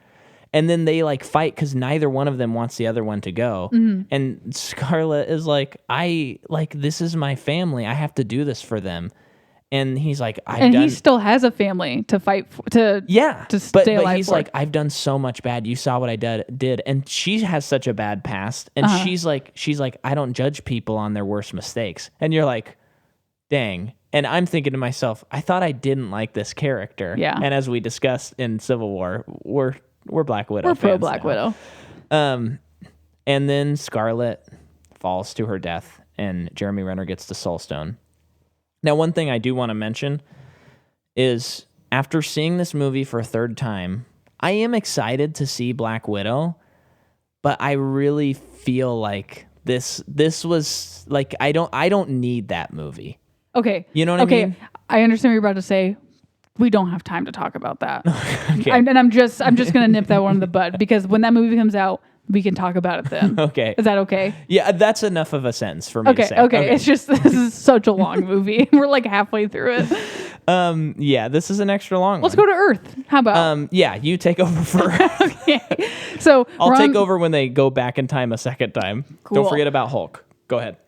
And then they like fight because neither one of them wants the other one to go. And Scarlet is like, this is my family. I have to do this for them. And he's like, he
still has a family to fight for, to stay alive.
But he's like, I've done so much bad. You saw what I did. And she has such a bad past. And she's like, I don't judge people on their worst mistakes. And you're like, dang. And I'm thinking to myself, I thought I didn't like this character.
Yeah.
And as we discussed in Civil War, we're Black Widow.
We're
fans
pro Black
now.
Widow.
And then Scarlet falls to her death, and Jeremy Renner gets the Soul Stone. Now, one thing I do want to mention is after seeing this movie for a third time, I am excited to see Black Widow, but I really feel like this was like I don't need that movie.
Okay.
You know what I mean?
Okay, I understand what you're about to say. We don't have time to talk about that.
Okay.
I'm just gonna nip that one in the bud, because when that movie comes out, we can talk about it then.
Okay.
Is that okay?
Yeah, that's enough of a sentence for me to say.
Okay. It's just, this is such a long movie. We're like halfway through it.
Yeah, this is an extra long
Let's
one.
go to Earth. How about?
Yeah, you take over for
Okay. So
I'll take over when they go back in time a second time.
Cool.
Don't forget about Hulk. Go ahead.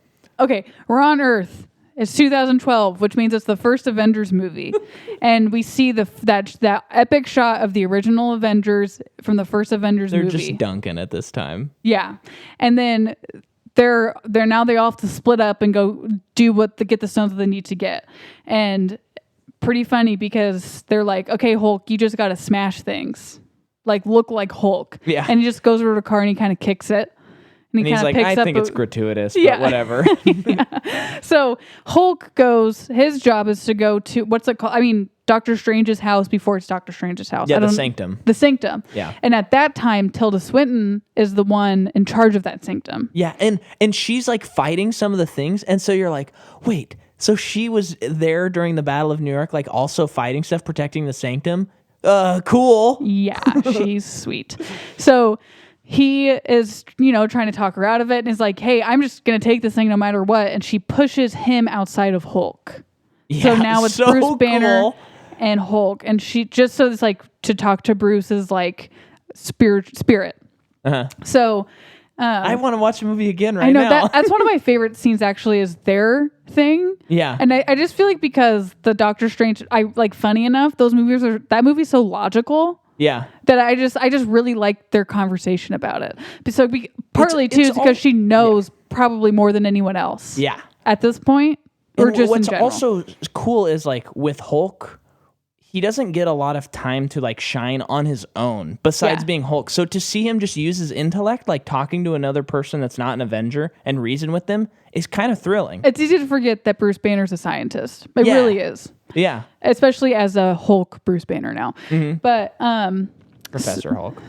Okay, we're on Earth. It's 2012, which means it's the first Avengers movie. And we see that epic shot of the original Avengers from the first Avengers movie.
They're just dunking at this time.
Yeah. And then they all have to split up and go do get the stones that they need to get. And pretty funny because they're like, okay, Hulk, you just got to smash things. Like, look like Hulk.
Yeah.
And he just goes over to a car and he kind of kicks it.
And he's like, I think it's gratuitous, but whatever.
Yeah. So Hulk his job is to go to, what's it called? I mean, Doctor Strange's house before it's Doctor Strange's house.
Yeah, the Sanctum.
The Sanctum.
Yeah.
And at that time, Tilda Swinton is the one in charge of that Sanctum.
Yeah, and she's like fighting some of the things. And so you're like, wait, so she was there during the Battle of New York, like also fighting stuff, protecting the Sanctum? Cool.
Yeah, she's sweet. So he is, trying to talk her out of it, and is like, hey, I'm just going to take this thing no matter what. And she pushes him outside of Hulk.
Yeah,
so now it's
so
Bruce Banner
cool.
and Hulk. And she just, so it's like to talk to Bruce's like spirit.
Uh-huh.
So
I want to watch the movie again right
I know
now.
that's one of my favorite scenes actually is their thing.
Yeah.
And I just feel like because the Doctor Strange, funny enough, that movie's so logical.
Yeah.
That I just really like their conversation about it. So partly too
it's
is because she knows probably more than anyone else.
Yeah.
At this point, or
and
just
what's
in general.
also cool is like with Hulk, he doesn't get a lot of time to like shine on his own besides being Hulk. So to see him just use his intellect, like talking to another person that's not an Avenger and reason with them is kind of thrilling.
It's easy to forget that Bruce Banner's a scientist. It really is.
Yeah.
Especially as a Hulk Bruce Banner now. But
Professor Hulk.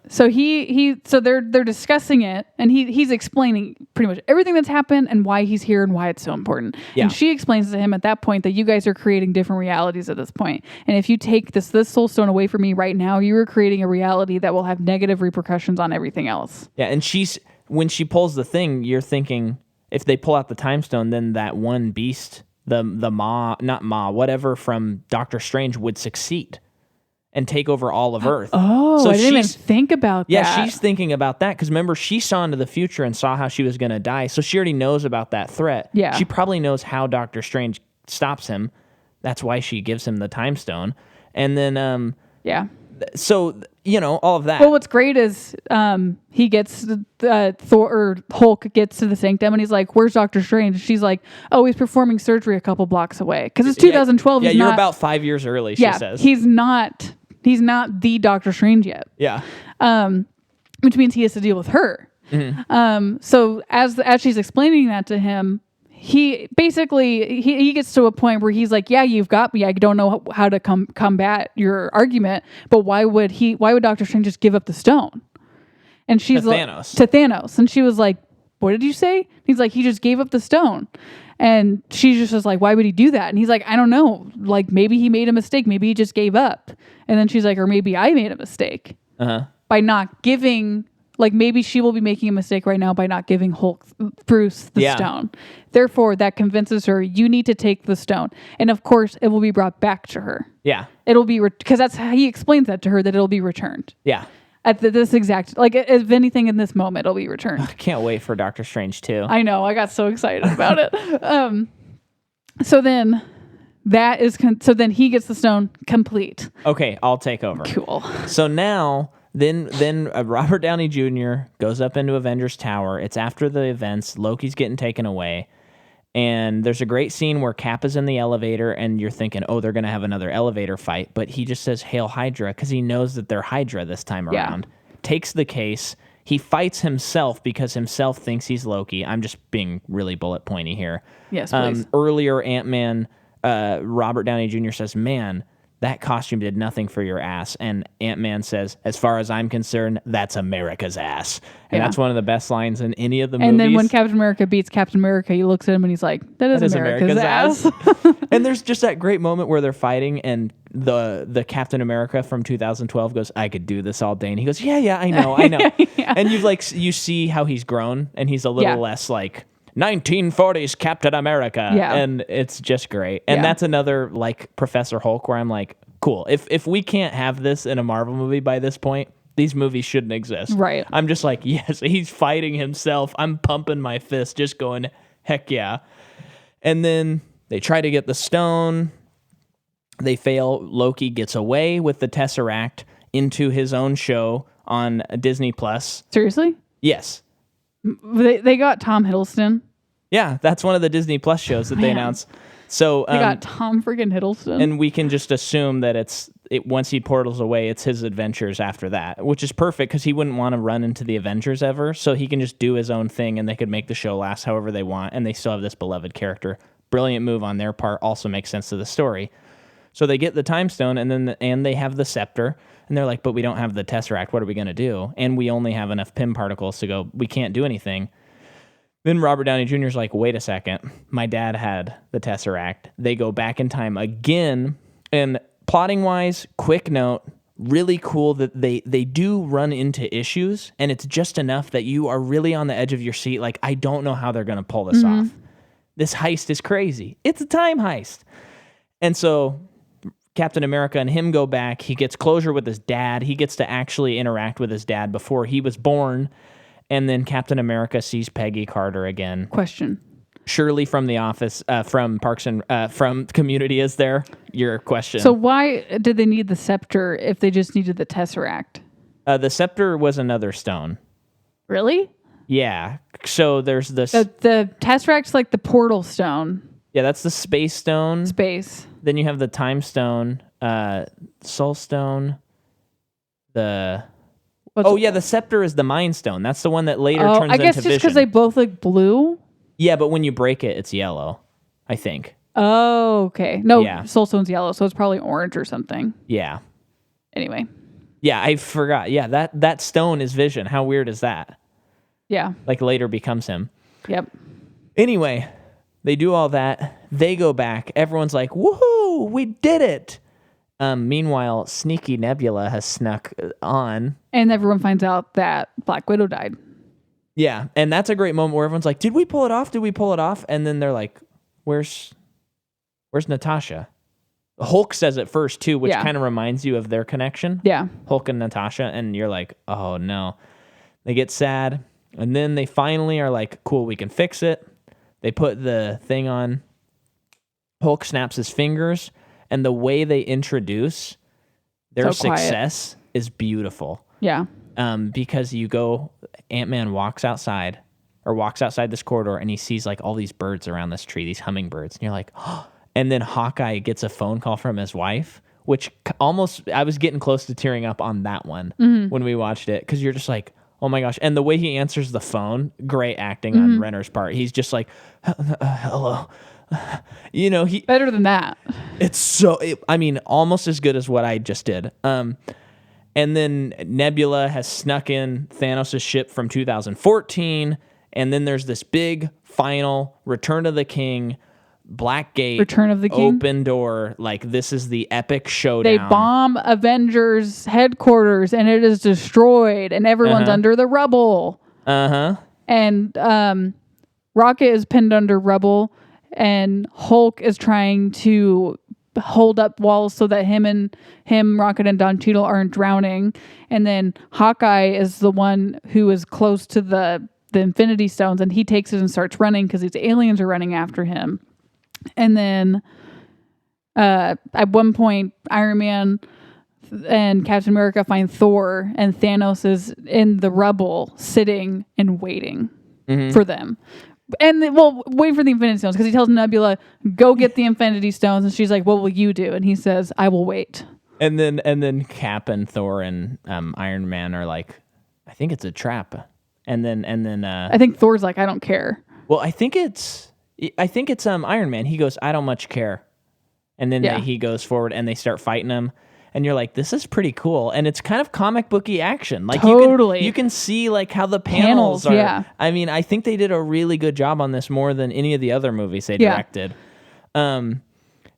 So they're discussing it, and he's explaining pretty much everything that's happened and why he's here and why it's so important.
Yeah.
And she explains to him at that point that you guys are creating different realities at this point. And if you take this soul stone away from me right now, you are creating a reality that will have negative repercussions on everything else.
Yeah, and when she pulls the thing, you're thinking if they pull out the time stone, then that one beast, the whatever from Doctor Strange would succeed and take over all of Earth.
Oh, so I didn't even think about that.
Yeah, she's thinking about that because remember, she saw into the future and saw how she was going to die. So she already knows about that threat.
Yeah.
She probably knows how Doctor Strange stops him. That's why she gives him the time stone. And then, so, all of that.
Well, what's great is he gets Hulk gets to the sanctum and he's like, "Where's Doctor Strange?" And she's like, "Oh, he's performing surgery a couple blocks away." Because it's 2012.
Yeah, you're about 5 years early, she says.
He's not the Doctor Strange yet.
Yeah.
Which means he has to deal with her.
Mm-hmm.
So as she's explaining that to him, he basically he gets to a point where he's like, "Yeah, you've got me. I don't know how to combat your argument, but why would Doctor Strange just give up the stone?" And she's
to
Thanos, and she was like, "What did you say?" He's like, "He just gave up the stone." And she's just was like, "Why would he do that?" And he's like, "I don't know. Like maybe he made a mistake. Maybe he just gave up." And then she's like, "Or maybe I made a mistake by not giving." Like maybe she will be making a mistake right now by not giving Bruce the stone. Therefore, that convinces her you need to take the stone, and of course, it will be brought back to her.
Yeah,
it'll be because that's how he explains that to her, that it'll be returned.
Yeah,
at this exact if anything in this moment, it'll be returned.
I can't wait for Doctor Strange 2.
I know, I got so excited about it. So then then he gets the stone complete.
Okay, I'll take over.
Cool.
So now. Then Robert Downey Jr. goes up into Avengers Tower. It's after the events. Loki's getting taken away. And there's a great scene where Cap is in the elevator, and you're thinking, oh, they're going to have another elevator fight. But he just says, "Hail Hydra," because he knows that they're Hydra this time around. Takes the case. He fights himself because himself thinks he's Loki. I'm just being really bullet pointy here.
Yes, please.
Earlier, Ant-Man, Robert Downey Jr. says, "Man, that costume did nothing for your ass." And Ant-Man says, "As far as I'm concerned, that's America's ass." And that's one of the best lines in any of the movies.
And then when Captain America beats Captain America, he looks at him and he's like, that is America's ass.
And there's just that great moment where they're fighting and the Captain America from 2012 goes, "I could do this all day." And he goes, yeah, I know. And you see how he's grown and he's a little less like 1940s Captain America.
Yeah.
And it's just great. And that's another like Professor Hulk where I'm like, cool. If we can't have this in a Marvel movie by this point, these movies shouldn't exist.
Right.
I'm just like, yes, he's fighting himself. I'm pumping my fist, just going, heck yeah. And then they try to get the stone. They fail. Loki gets away with the Tesseract into his own show on Disney Plus.
Seriously?
Yes.
They got Tom Hiddleston.
Yeah, that's one of the Disney Plus shows that they announced. So
they got Tom friggin' Hiddleston,
and we can just assume that once he portals away, it's his adventures after that, which is perfect because he wouldn't want to run into the Avengers ever. So he can just do his own thing, and they could make the show last however they want, and they still have this beloved character. Brilliant move on their part. Also makes sense to the story. So they get the time stone, and they have the scepter, and they're like, "But we don't have the Tesseract. What are we going to do? And we only have enough Pym particles to go. We can't do anything." Then Robert Downey Jr. is like, "Wait a second. My dad had the Tesseract." They go back in time again, and plotting-wise, quick note, really cool that they do run into issues, and it's just enough that you are really on the edge of your seat. Like, I don't know how they're going to pull this off. This heist is crazy. It's a time heist. And so Captain America and him go back. He gets closure with his dad. He gets to actually interact with his dad before he was born. And then Captain America sees Peggy Carter again.
Question.
Shirley from The Office, from Parks and from Community is there. Your question.
So why did they need the scepter if they just needed the Tesseract?
The scepter was another stone.
Really?
Yeah. So there's this.
The Tesseract's like the portal stone.
Yeah, that's the space stone.
Space.
Then you have the time stone, soul stone. The scepter is the mind stone. That's the one that later turns into vision.
I guess just because they both look blue.
Yeah, but when you break it, it's yellow, I think.
Oh, okay. No,
Yeah.
Soul Stone's yellow, so it's probably orange or something.
Yeah.
Anyway.
Yeah, I forgot. Yeah, that stone is Vision. How weird is that?
Yeah.
Like later becomes him.
Yep.
Anyway, they do all that. They go back. Everyone's like, woohoo, we did it. Meanwhile, sneaky Nebula has snuck on.
And everyone finds out that Black Widow died.
Yeah, and that's a great moment where everyone's like, did we pull it off? Did we pull it off? And then they're like, where's Natasha? Hulk says it first, too, which kind of reminds you of their connection.
Yeah.
Hulk and Natasha, and you're like, oh, no. They get sad, and then they finally are like, cool, we can fix it. They put the thing on. Hulk snaps his fingers, and the way they introduce their success is beautiful.
Yeah.
Because Ant-Man walks outside this corridor, and he sees like all these birds around this tree, these hummingbirds, and you're like, oh. And then Hawkeye gets a phone call from his wife, which I was getting close to tearing up on that one when we watched it, because you're just like, oh my gosh. And the way he answers the phone, great acting on Renner's part. He's just like, hello.
Better than that.
It's almost as good as what I just did. And then Nebula has snuck in Thanos' ship from 2014. And then there's this big final Return of the King, Black Gate,
Return of the King,
open door. Like, this is the epic showdown.
They bomb Avengers headquarters and it is destroyed and everyone's under the rubble. And Rocket is pinned under rubble and Hulk is trying to hold up walls so that Rocket and Don Cheadle aren't drowning. And then Hawkeye is the one who is close to the Infinity Stones, and he takes it and starts running because these aliens are running after him. And then at one point, Iron Man and Captain America find Thor, and Thanos is in the rubble sitting and waiting for them. And wait for the Infinity Stones, because he tells Nebula, go get the Infinity Stones. And she's like, what will you do? And he says, I will wait.
And then Cap and Thor and Iron Man are like, I think it's a trap. And then
I think Thor's like, I don't care.
Well, I think it's Iron Man. He goes, I don't much care. And then he goes forward and they start fighting him. And you're like, this is pretty cool. And it's kind of comic booky action. Like,
totally.
You can see like how the panels are.
Yeah.
I mean, I think they did a really good job on this, more than any of the other movies they directed. So,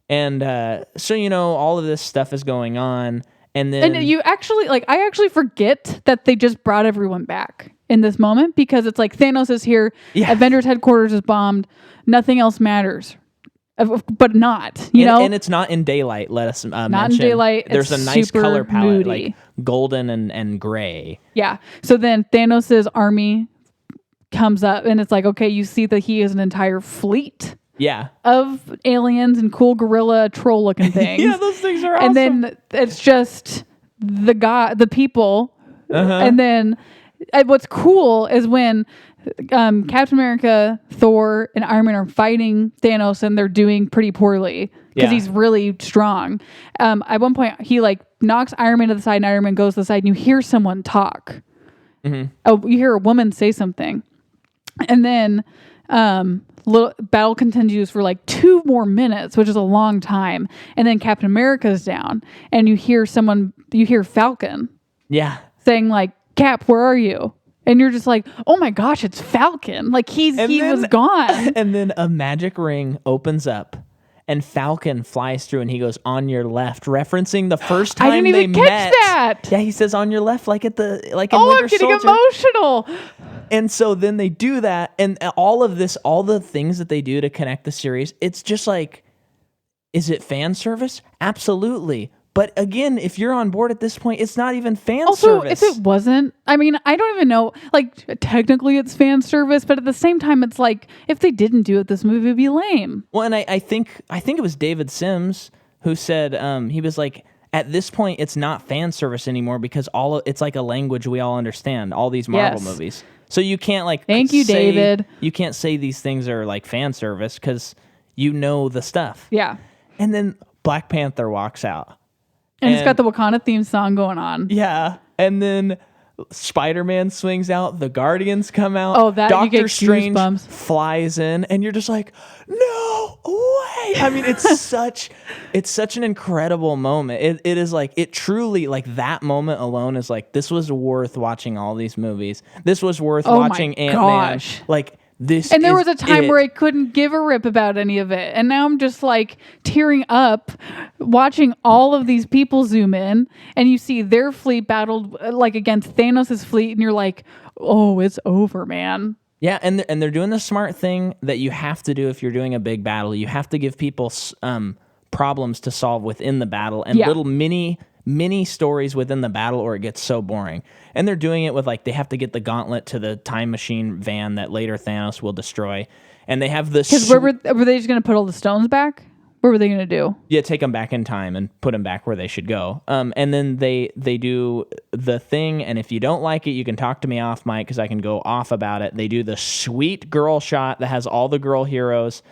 all of this stuff is going on. And then
you actually, like, I actually forget that they just brought everyone back in this moment, because it's like Thanos is here, Avengers headquarters is bombed, nothing else matters. But not, you know?
And it's not in daylight, let us mention.
Not in daylight.
There's a nice color palette, like golden and gray.
Yeah. So then Thanos' army comes up, and it's like, okay, you see that he has an entire fleet of aliens and cool gorilla troll-looking things.
Yeah, those things are awesome.
And then it's just the people. And then what's cool is when Captain America, Thor, and Iron Man are fighting Thanos, and they're doing pretty poorly because he's really strong. At one point, he like knocks Iron Man to the side, and Iron Man goes to the side, and you hear someone talk. Oh, you hear a woman say something, and then battle continues for like 2 more minutes, which is a long time, and then Captain America's down, and you hear Falcon, saying like, Cap, where are you? And you're just like, oh my gosh, it's Falcon. Like he was gone.
And then a magic ring opens up and Falcon flies through and he goes, on your left, referencing the first time
I didn't even catch that.
Yeah, he says on your left, like in Winter
I'm getting emotional.
And so then they do that, and all of this, all the things that they do to connect the series, it's just like, Is it fan service? Absolutely. But again, if you're on board at this point, it's not even fan
Also,
service.
if it wasn't, I mean, I don't even know, like, technically it's fan service, but at the same time, it's like, if they didn't do it, this movie would be lame.
Well, and I think it was David Sims who said, he was like, at this point, it's not fan service anymore because it's like a language we all understand, all these Marvel movies. So you can't like
Thank you, David.
You can't say these things are like fan service because you know the stuff.
Yeah.
And then Black Panther walks out.
And it's got the Wakanda theme song going on.
Yeah. And then Spider-Man swings out, the Guardians come out.
Oh, that you get
Doctor Strange
goosebumps.
flies in, and you're just like, no way. I mean, it's such an incredible moment. It is like, it truly, like, that moment alone is like, this was worth watching all these movies. This was worth watching Ant-Man.
Gosh.
Like, this
And there
is
was a time
it.
where I couldn't give a rip about any of it. And now I'm just like tearing up watching all of these people zoom in and you see their fleet battled like against Thanos' fleet and you're like, oh, it's over, man.
Yeah, and they're doing the smart thing that you have to do if you're doing a big battle. You have to give people problems to solve within the battle and little mini stories within the battle, or it gets so boring. And they're doing it with, like, they have to get the gauntlet to the time machine van that later Thanos will destroy. And they have this...
Because were they just going to put all the stones back? What were they going to do?
Yeah, take them back in time and put them back where they should go. And then they do the thing, and if you don't like it, you can talk to me off mic because I can go off about it. They do the sweet girl shot that has all the girl heroes,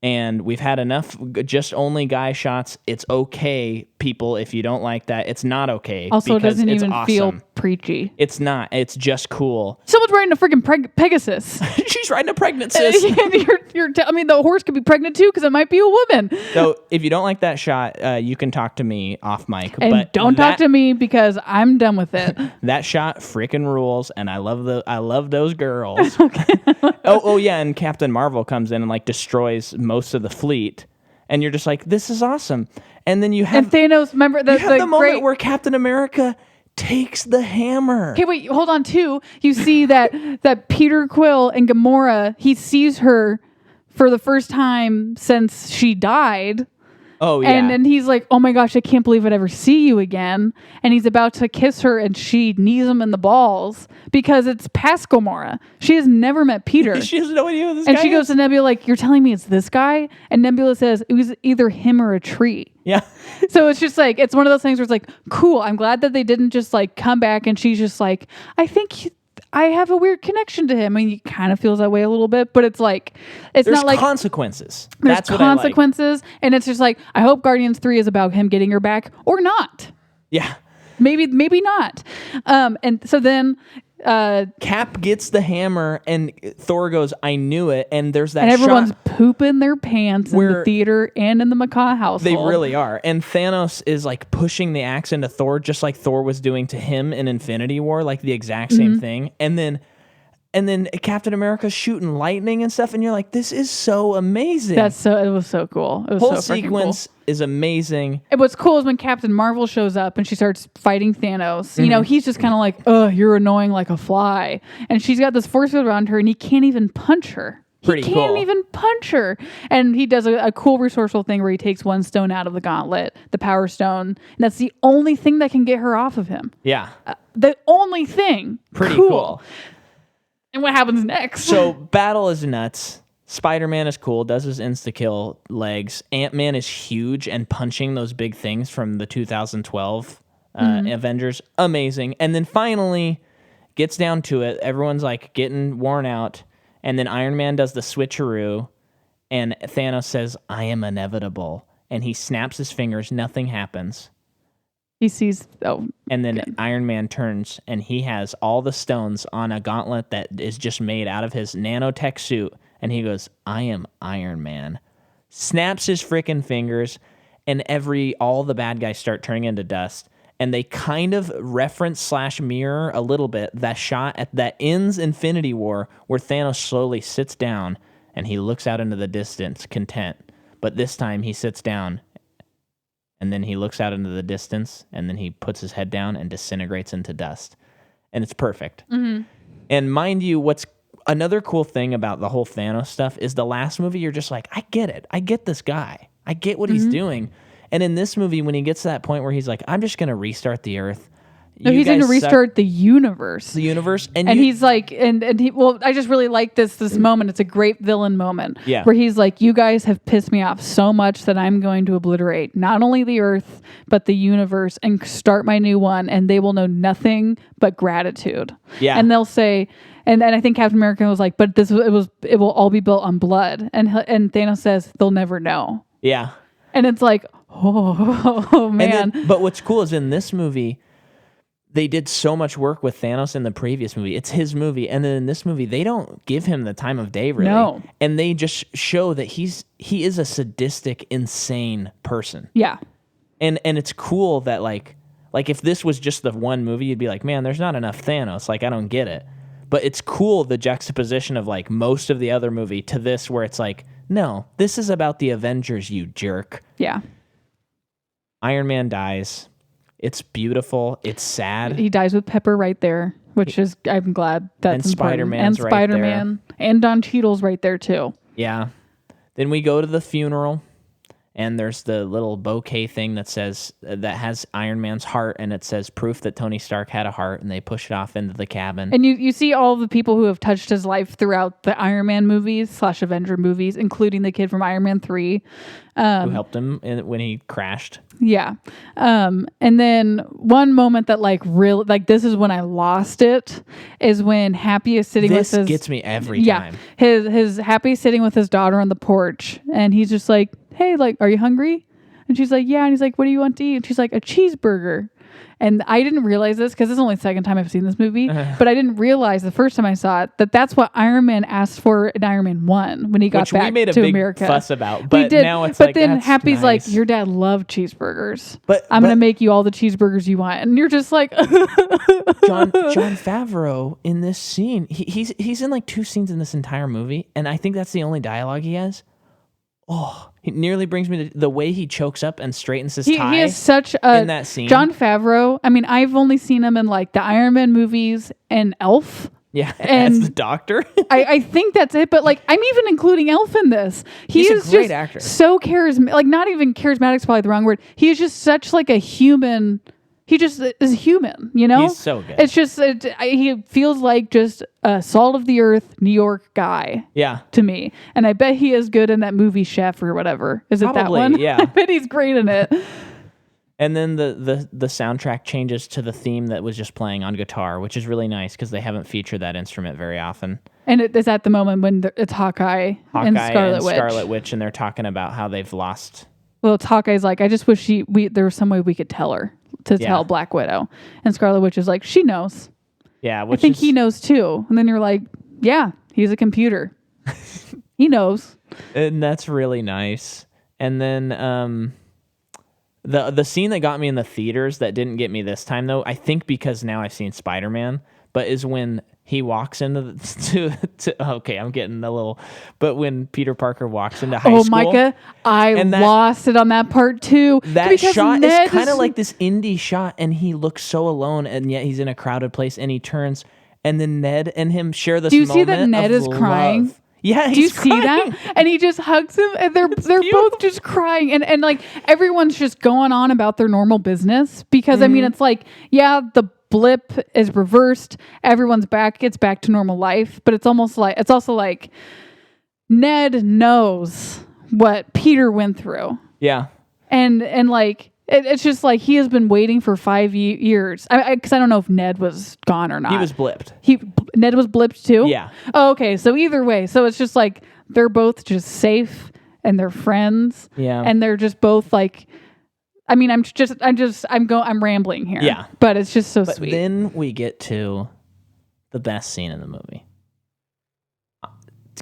and we've had enough just only guy shots. It's okay, people, if you don't like that. It's not okay.
Also, it doesn't even
awesome.
feel preachy.
It's not. It's just cool.
Someone's riding a freaking Pegasus.
She's riding a pregnant sis.
And I mean, the horse could be pregnant too because it might be a woman.
So if you don't like that shot, you can talk to me off mic.
And
but
don't talk to me because I'm done with it.
That shot freaking rules, and I love those girls. oh yeah, and Captain Marvel comes in and like destroys most of the fleet, and you're just like, this is awesome. And then you have
and Thanos. Remember
the moment where Captain America takes the hammer.
Okay, wait, hold on. Too, you see that Peter Quill and Gamora. He sees her for the first time since she died.
Oh, yeah.
And then he's like, oh my gosh, I can't believe I'd ever see you again. And he's about to kiss her and she knees him in the balls because it's past Gamora. She has never met Peter.
She has no idea who this
and
guy
she goes
is.
to Nebula like, you're telling me it's this guy? And Nebula says, it was either him or a tree.
Yeah.
So it's just like, it's one of those things where it's like, cool. I'm glad that they didn't just like come back and she's just like, I think I have a weird connection to him. I mean, he kind of feels that way a little bit, but it's like, it's
There's
not like
consequences.
there's
That's what I like.
consequences. And it's just like, I hope Guardians 3 is about him getting her back or not.
Yeah.
Maybe not. And so then
Cap gets the hammer and Thor goes, I knew it. And there's that
and everyone's
shot
pooping their pants in the theater and in the Macaw household.
they really are. And Thanos is like pushing the axe into Thor, just like Thor was doing to him in Infinity War, like the exact same thing. And then Captain America's shooting lightning and stuff, and you're like, this is so amazing.
It was so cool. It was
Whole
so freaking
sequence is amazing.
And what's cool is when Captain Marvel shows up and she starts fighting Thanos, you know, he's just kind of like, oh, you're annoying like a fly. And she's got this force field around her and he can't even punch her.
Pretty
he can't
cool.
even punch her. And he does a cool resourceful thing where he takes one stone out of the gauntlet, the power stone. And that's the only thing that can get her off of him.
Yeah.
The only thing.
Pretty cool.
And what happens next?
So battle is nuts. Spider-Man is cool, does his insta-kill legs. Ant-Man is huge and punching those big things from the 2012 Avengers. Amazing. And then finally gets down to it. Everyone's like getting worn out. And then Iron Man does the switcheroo. And Thanos says, I am inevitable. And he snaps his fingers. Nothing happens.
he sees,
And then Iron Man turns and he has all the stones on a gauntlet that is just made out of his nanotech suit. And he goes, I am Iron Man. Snaps his freaking fingers, and all the bad guys start turning into dust. And they kind of reference / mirror a little bit that shot that ends Infinity War where Thanos slowly sits down and he looks out into the distance, content. But this time he sits down and then he looks out into the distance and then he puts his head down and disintegrates into dust. And it's perfect. Mm-hmm. And mind you, what's another cool thing about the whole Thanos stuff is the last movie, you're just like, I get it. I get this guy. I get what he's doing. And in this movie, when he gets to that point where he's like, I'm just going to restart the Earth.
No, he's going to restart the universe.
The universe.
And he's like, and he, well, I just really like this moment. It's a great villain moment.
Yeah.
Where he's like, you guys have pissed me off so much that I'm going to obliterate not only the Earth, but the universe and start my new one. And they will know nothing but gratitude.
Yeah.
And they'll say, and I think Captain America was like, but it will all be built on blood. And Thanos says, they'll never know.
Yeah.
And it's like, oh man.
But what's cool is in this movie, they did so much work with Thanos in the previous movie. It's his movie. And then in this movie, they don't give him the time of day, really.
No.
And they just show that he is a sadistic, insane person.
Yeah.
And it's cool that, like if this was just the one movie, you'd be like, man, there's not enough Thanos. Like, I don't get it. But it's cool, the juxtaposition of, like, most of the other movie to this, where it's like, no, this is about the Avengers, you jerk.
Yeah.
Iron Man dies. It's beautiful. It's sad.
He dies with Pepper right there, which is, I'm glad that's
and
important.
Spider-Man's
And Spider-Man.
right there.
And Don Cheadle's right there, too.
Yeah. Then we go to the funeral, and there's the little bouquet thing that says, that has Iron Man's heart, and it says proof that Tony Stark had a heart, and they push it off into the cabin.
And you see all the people who have touched his life throughout the Iron Man movies / Avenger movies, including the kid from Iron Man 3.
Who helped him when he crashed.
Yeah. And then one moment that really, this is when I lost it, is when Happy is sitting with his...
This gets me every time.
His Happy sitting with his daughter on the porch, and he's just like, hey, are you hungry? And she's like, yeah. And he's like, what do you want to eat? And she's like, a cheeseburger. And I didn't realize this because this is only the second time I've seen this movie, but I didn't realize the first time I saw it that that's what Iron Man asked for in Iron Man 1 when he got back to America.
We made a big fuss about, but now it's
but then Happy's
nice.
like, your dad loved cheeseburgers,
but
I'm going to make you all the cheeseburgers you want. And you're just like...
John Favreau in this scene, he's in like 2 scenes in this entire movie, and I think that's the only dialogue he has. Oh, it nearly brings me to the way he chokes up and straightens his tie.
He is such a...
in that scene.
John Favreau, I mean, I've only seen him in the Iron Man movies and Elf.
Yeah,
and
as the doctor.
I think that's it, but I'm even including Elf in this.
He's a great actor.
So charismatic, not even charismatic is probably the wrong word. He is just such a human... He just is human, you know?
He's so good.
It's just, he feels like just a salt of the earth New York guy.
Yeah.
To me. And I bet he is good in that movie Chef or whatever. Is it that one?
Yeah.
I bet he's great in it.
And then the soundtrack changes to the theme that was just playing on guitar, which is really nice because they haven't featured that instrument very often.
And it is at the moment when it's Hawkeye and Scarlet Witch.
And they're talking about how they've lost.
Well, it's Hawkeye's like, I just wish there was some way we could tell her to tell Black Widow. And Scarlet Witch is like, she knows.
Yeah.
I think he knows too. And then you're like, yeah, he's a computer. He knows.
And that's really nice. And then the scene that got me in the theaters that didn't get me this time, though, I think because now I've seen Spider-Man, but is when he walks into okay, I'm getting a little, but when Peter Parker walks into high school.
Oh, Micah, I lost it on that part too.
That shot is kind of like this indie shot, and he looks so alone, and yet he's in a crowded place, and he turns, and then Ned and him share this moment.
Do you see that Ned is crying?
Yeah,
do you see that? And he just hugs him, and they're both just crying, and everyone's just going on about their normal business because I mean it's the blip is reversed, everyone's back, gets back to normal life, but it's also like Ned knows what Peter went through.
Yeah,
and it's just he has been waiting for 5 years. Because I don't know if Ned was gone or not.
He was blipped.
Ned was blipped too?
Yeah.
Oh, okay. So either way. So it's just they're both just safe and they're friends.
Yeah.
And they're just both I'm rambling here.
Yeah.
But it's just so sweet.
Then we get to the best scene in the movie.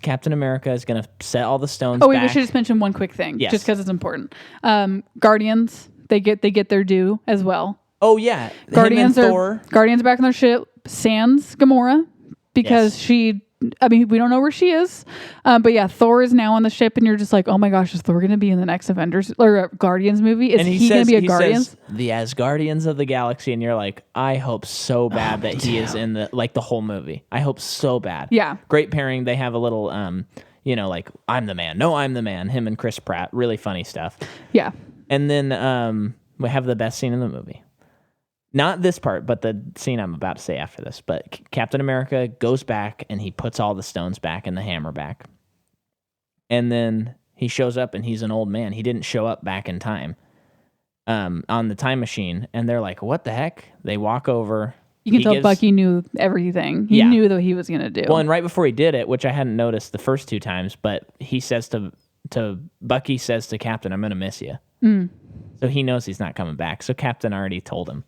Captain America is going to set all the stones back.
We should just mention one quick thing.
Yes.
Just because it's important. Guardians, they get their due as well.
Oh, yeah.
Guardians
Thor.
Guardians back on their ship. Sans Gamora. Because we don't know where she is. But yeah, Thor is now on the ship, and you're just like, oh my gosh, is Thor going to be in the next Avengers or Guardians movie? Is he going to be a Guardians?
Says, the Asgardians of the Galaxy, and you're like, I hope so bad that he is in the whole movie. I hope so bad.
Yeah.
Great pairing. They have a little, like, I'm the man. No, I'm the man. Him and Chris Pratt. Really funny stuff.
Yeah.
And then we have the best scene in the movie. Not this part, but the scene I'm about to say after this. But Captain America goes back and he puts all the stones back and the hammer back. And then he shows up and he's an old man. He didn't show up back in time on the time machine. And they're like, what the heck? They walk over.
You can tell Bucky knew everything. He knew what he was going to do.
Well, and right before he did it, which I hadn't noticed the first 2 times, but he says Bucky says to Captain, I'm going to miss you. So he knows he's not coming back. So Captain already told him.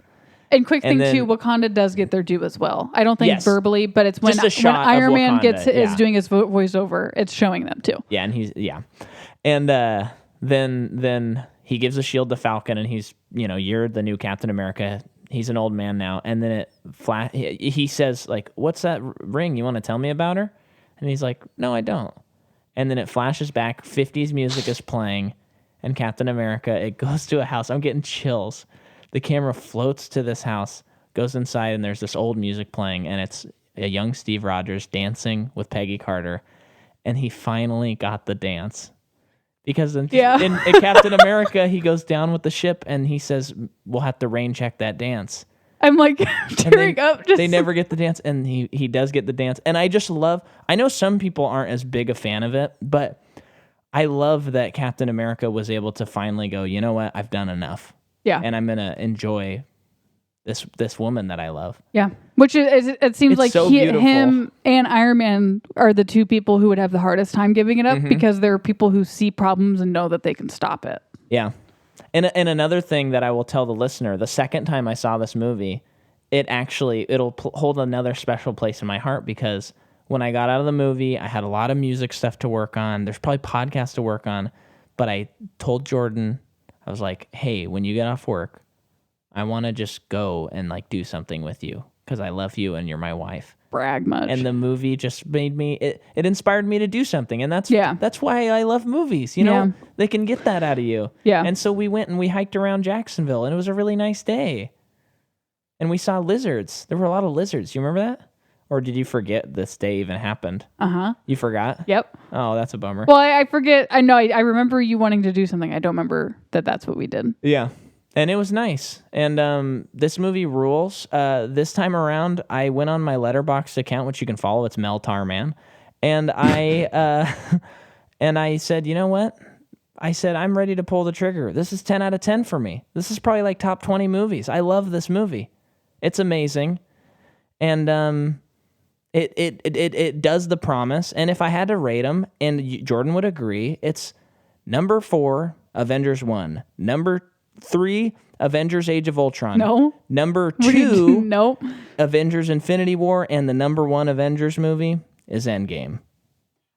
And quick thing too, Wakanda does get their due as well. I don't think verbally, but it's when Iron Man is doing his voiceover, it's showing them too.
Yeah, and then he gives the shield to Falcon, and he's you're the new Captain America. He's an old man now, and then he says like, "What's that ring? You want to tell me about her?" And he's like, "No, I don't." And then it flashes back. 50s music is playing, and Captain America. It goes to a house. I'm getting chills. The camera floats to this house, goes inside, and there's this old music playing, and it's a young Steve Rogers dancing with Peggy Carter, and he finally got the dance. Because in Captain America, he goes down with the ship, and he says, we'll have to rain check that dance.
I'm like tearing up.
They never get the dance, and he does get the dance. And I just love, I know some people aren't as big a fan of it, but I love that Captain America was able to finally go, you know what, I've done enough.
Yeah.
And I'm going to enjoy this woman that I love.
Yeah. Which it seems
it's
like
so
him and Iron Man are the 2 people who would have the hardest time giving it up because they're people who see problems and know that they can stop it.
Yeah. And another thing that I will tell the listener, the second time I saw this movie, it'll hold another special place in my heart because when I got out of the movie, I had a lot of music stuff to work on. There's probably podcasts to work on, but I told Jordan, I was like, hey, when you get off work, I want to just go and like do something with you because I love you and you're my wife.
Brag much.
And the movie just made me, it inspired me to do something. And that's why I love movies. They can get that out of you.
Yeah.
And so we went and we hiked around Jacksonville and it was a really nice day. And we saw lizards. There were a lot of lizards. You remember that? Or did you forget this day even happened? Uh-huh. You forgot?
Yep.
Oh, that's a bummer.
Well, I forget. I know. I remember you wanting to do something. I don't remember that's what we did.
Yeah. And it was nice. And this movie rules. This time around, I went on my Letterboxd account, which you can follow. It's Mel Tarman. And I said, you know what? I said, I'm ready to pull the trigger. This is 10 out of 10 for me. This is probably like top 20 movies. I love this movie. It's amazing. And it does the promise. And if I had to rate them, and Jordan would agree, it's number 4, Avengers 1. Number 3, Avengers Age of Ultron.
No.
Number 2,
no.
Avengers Infinity War. And the number 1 Avengers movie is Endgame.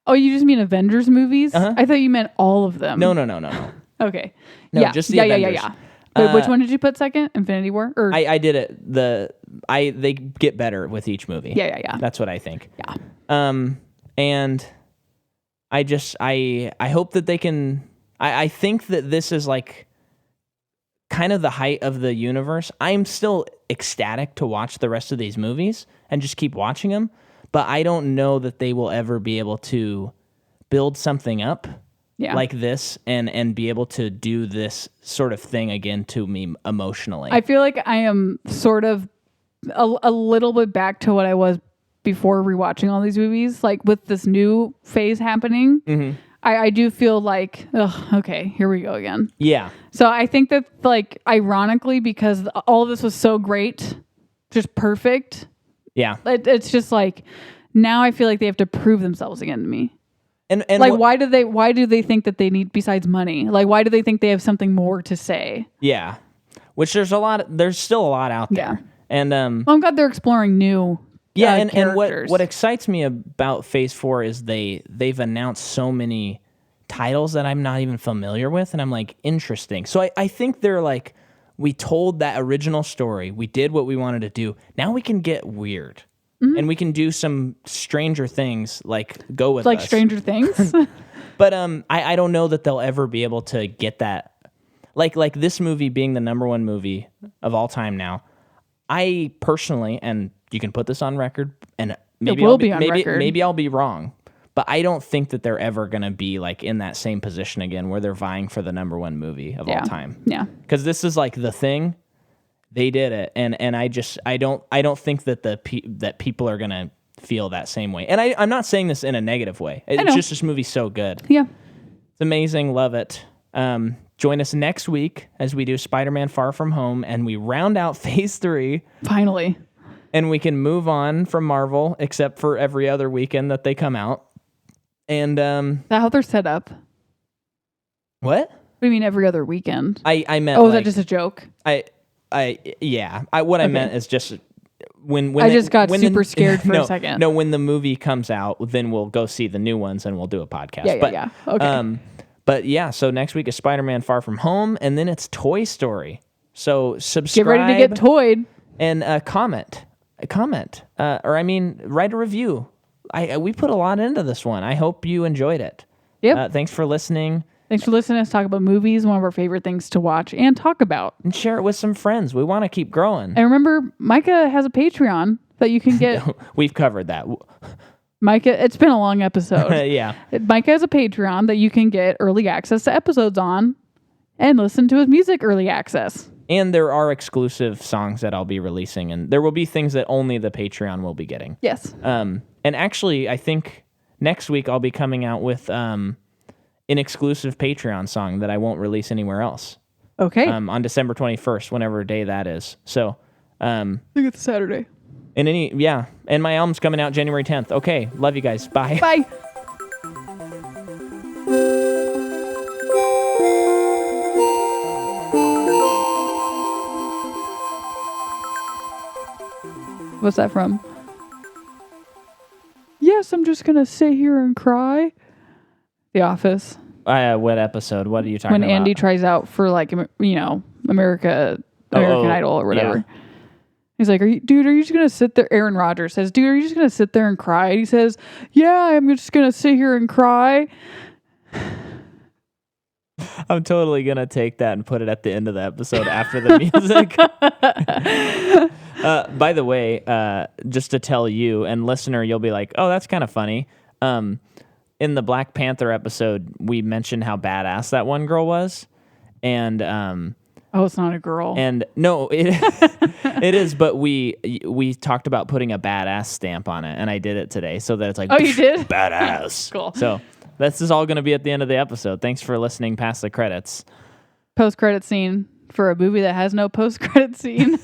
Oh, you just mean Avengers movies? Uh-huh. I thought you meant all of them.
No.
Okay.
No, just the Avengers.
Yeah. Wait, which one did you put second? Infinity War? Or
I did it. They get better with each movie.
Yeah.
That's what I think.
Yeah.
And I hope that they can. I think that this is like kind of the height of the universe. I'm still ecstatic to watch the rest of these movies and just keep watching them, but I don't know that they will ever be able to build something up like this and be able to do this sort of thing again to me emotionally.
I feel like I am sort of a little bit back to what I was before rewatching all these movies, like with this new phase happening. Mm-hmm. I do feel like, okay, here we go again.
Yeah.
So I think that, like, ironically, because all of this was so great, just perfect.
Yeah.
It's just like, now I feel like they have to prove themselves again to me.
And
like, why do they think that they need, besides money? Like, why do they think they have something more to say?
Yeah. Which there's still a lot out there.
Yeah.
And
well, I'm glad they're exploring new
and what excites me about Phase 4 is they've announced so many titles that I'm not even familiar with, and I'm like, interesting. So I think they're like, we told that original story, we did what we wanted to do, now we can get weird. Mm-hmm. And we can do some stranger things, like go with
like
us.
Stranger Things.
But I don't know that they'll ever be able to get that. Like this movie being the number 1 movie of all time now, I personally, and you can put this on record, and maybe
It will be on record.
Maybe I'll be wrong, But I don't think that they're ever going to be like in that same position again where they're vying for the number one movie of all time.
Yeah.
Because this is like The Thing. They did it, and I don't think that that people are going to feel that same way. And I'm not saying this in a negative way. It's just this movie's so good.
Yeah.
It's amazing. Love it. Join us next week as we do Spider-Man Far From Home, and we round out Phase 3.
Finally.
And we can move on from Marvel, except for every other weekend that they come out. And
Is that how they're set up?
What?
What do you mean every other weekend?
I meant.
Oh, is that just a joke?
Yeah. What I meant is just when
I just got super scared for a second.
No, when the movie comes out, then we'll go see the new ones and we'll do a podcast.
Yeah. Okay.
But yeah, so next week is Spider-Man Far From Home, and then it's Toy Story. So subscribe.
Get ready to get toyed.
And comment, write a review. We put a lot into this one. I hope you enjoyed it.
Yep.
Thanks for listening.
Thanks for listening to us talk about movies, one of our favorite things to watch and talk about.
And share it with some friends. We want to keep growing.
And remember, Micah has a Patreon that you can get.
We've covered that.
Micah, it's been a long episode.
Yeah.
Micah has a Patreon that you can get early access to episodes on and listen to his music early access.
And there are exclusive songs that I'll be releasing, and there will be things that only the Patreon will be getting.
Yes.
And actually, I think next week I'll be coming out with an exclusive Patreon song that I won't release anywhere else.
Okay.
On December 21st, whenever day that is. So,
I think it's Saturday.
And my album's coming out January 10th. Okay, love you guys. Bye.
Bye. What's that from? Yes, I'm just gonna sit here and cry. The Office.
What episode? What are you talking
when
about?
When Andy tries out for American Idol or whatever. Yeah. He's like, are you just going to sit there? Aaron Rodgers says, dude, are you just going to sit there and cry? And he says, yeah, I'm just going to sit here and cry.
I'm totally going to take that and put it at the end of the episode after the music. By the way, just to tell you and listener, you'll be like, oh, that's kind of funny. In the Black Panther episode, we mentioned how badass that one girl was. And
oh, it's not a girl.
And no, it is. But we talked about putting a badass stamp on it, and I did it today, so that it's like,
oh, you did?
Badass.
Cool.
So this is all going to be at the end of the episode. Thanks for listening past the credits.
Post-credit scene for a movie that has no post-credit scene.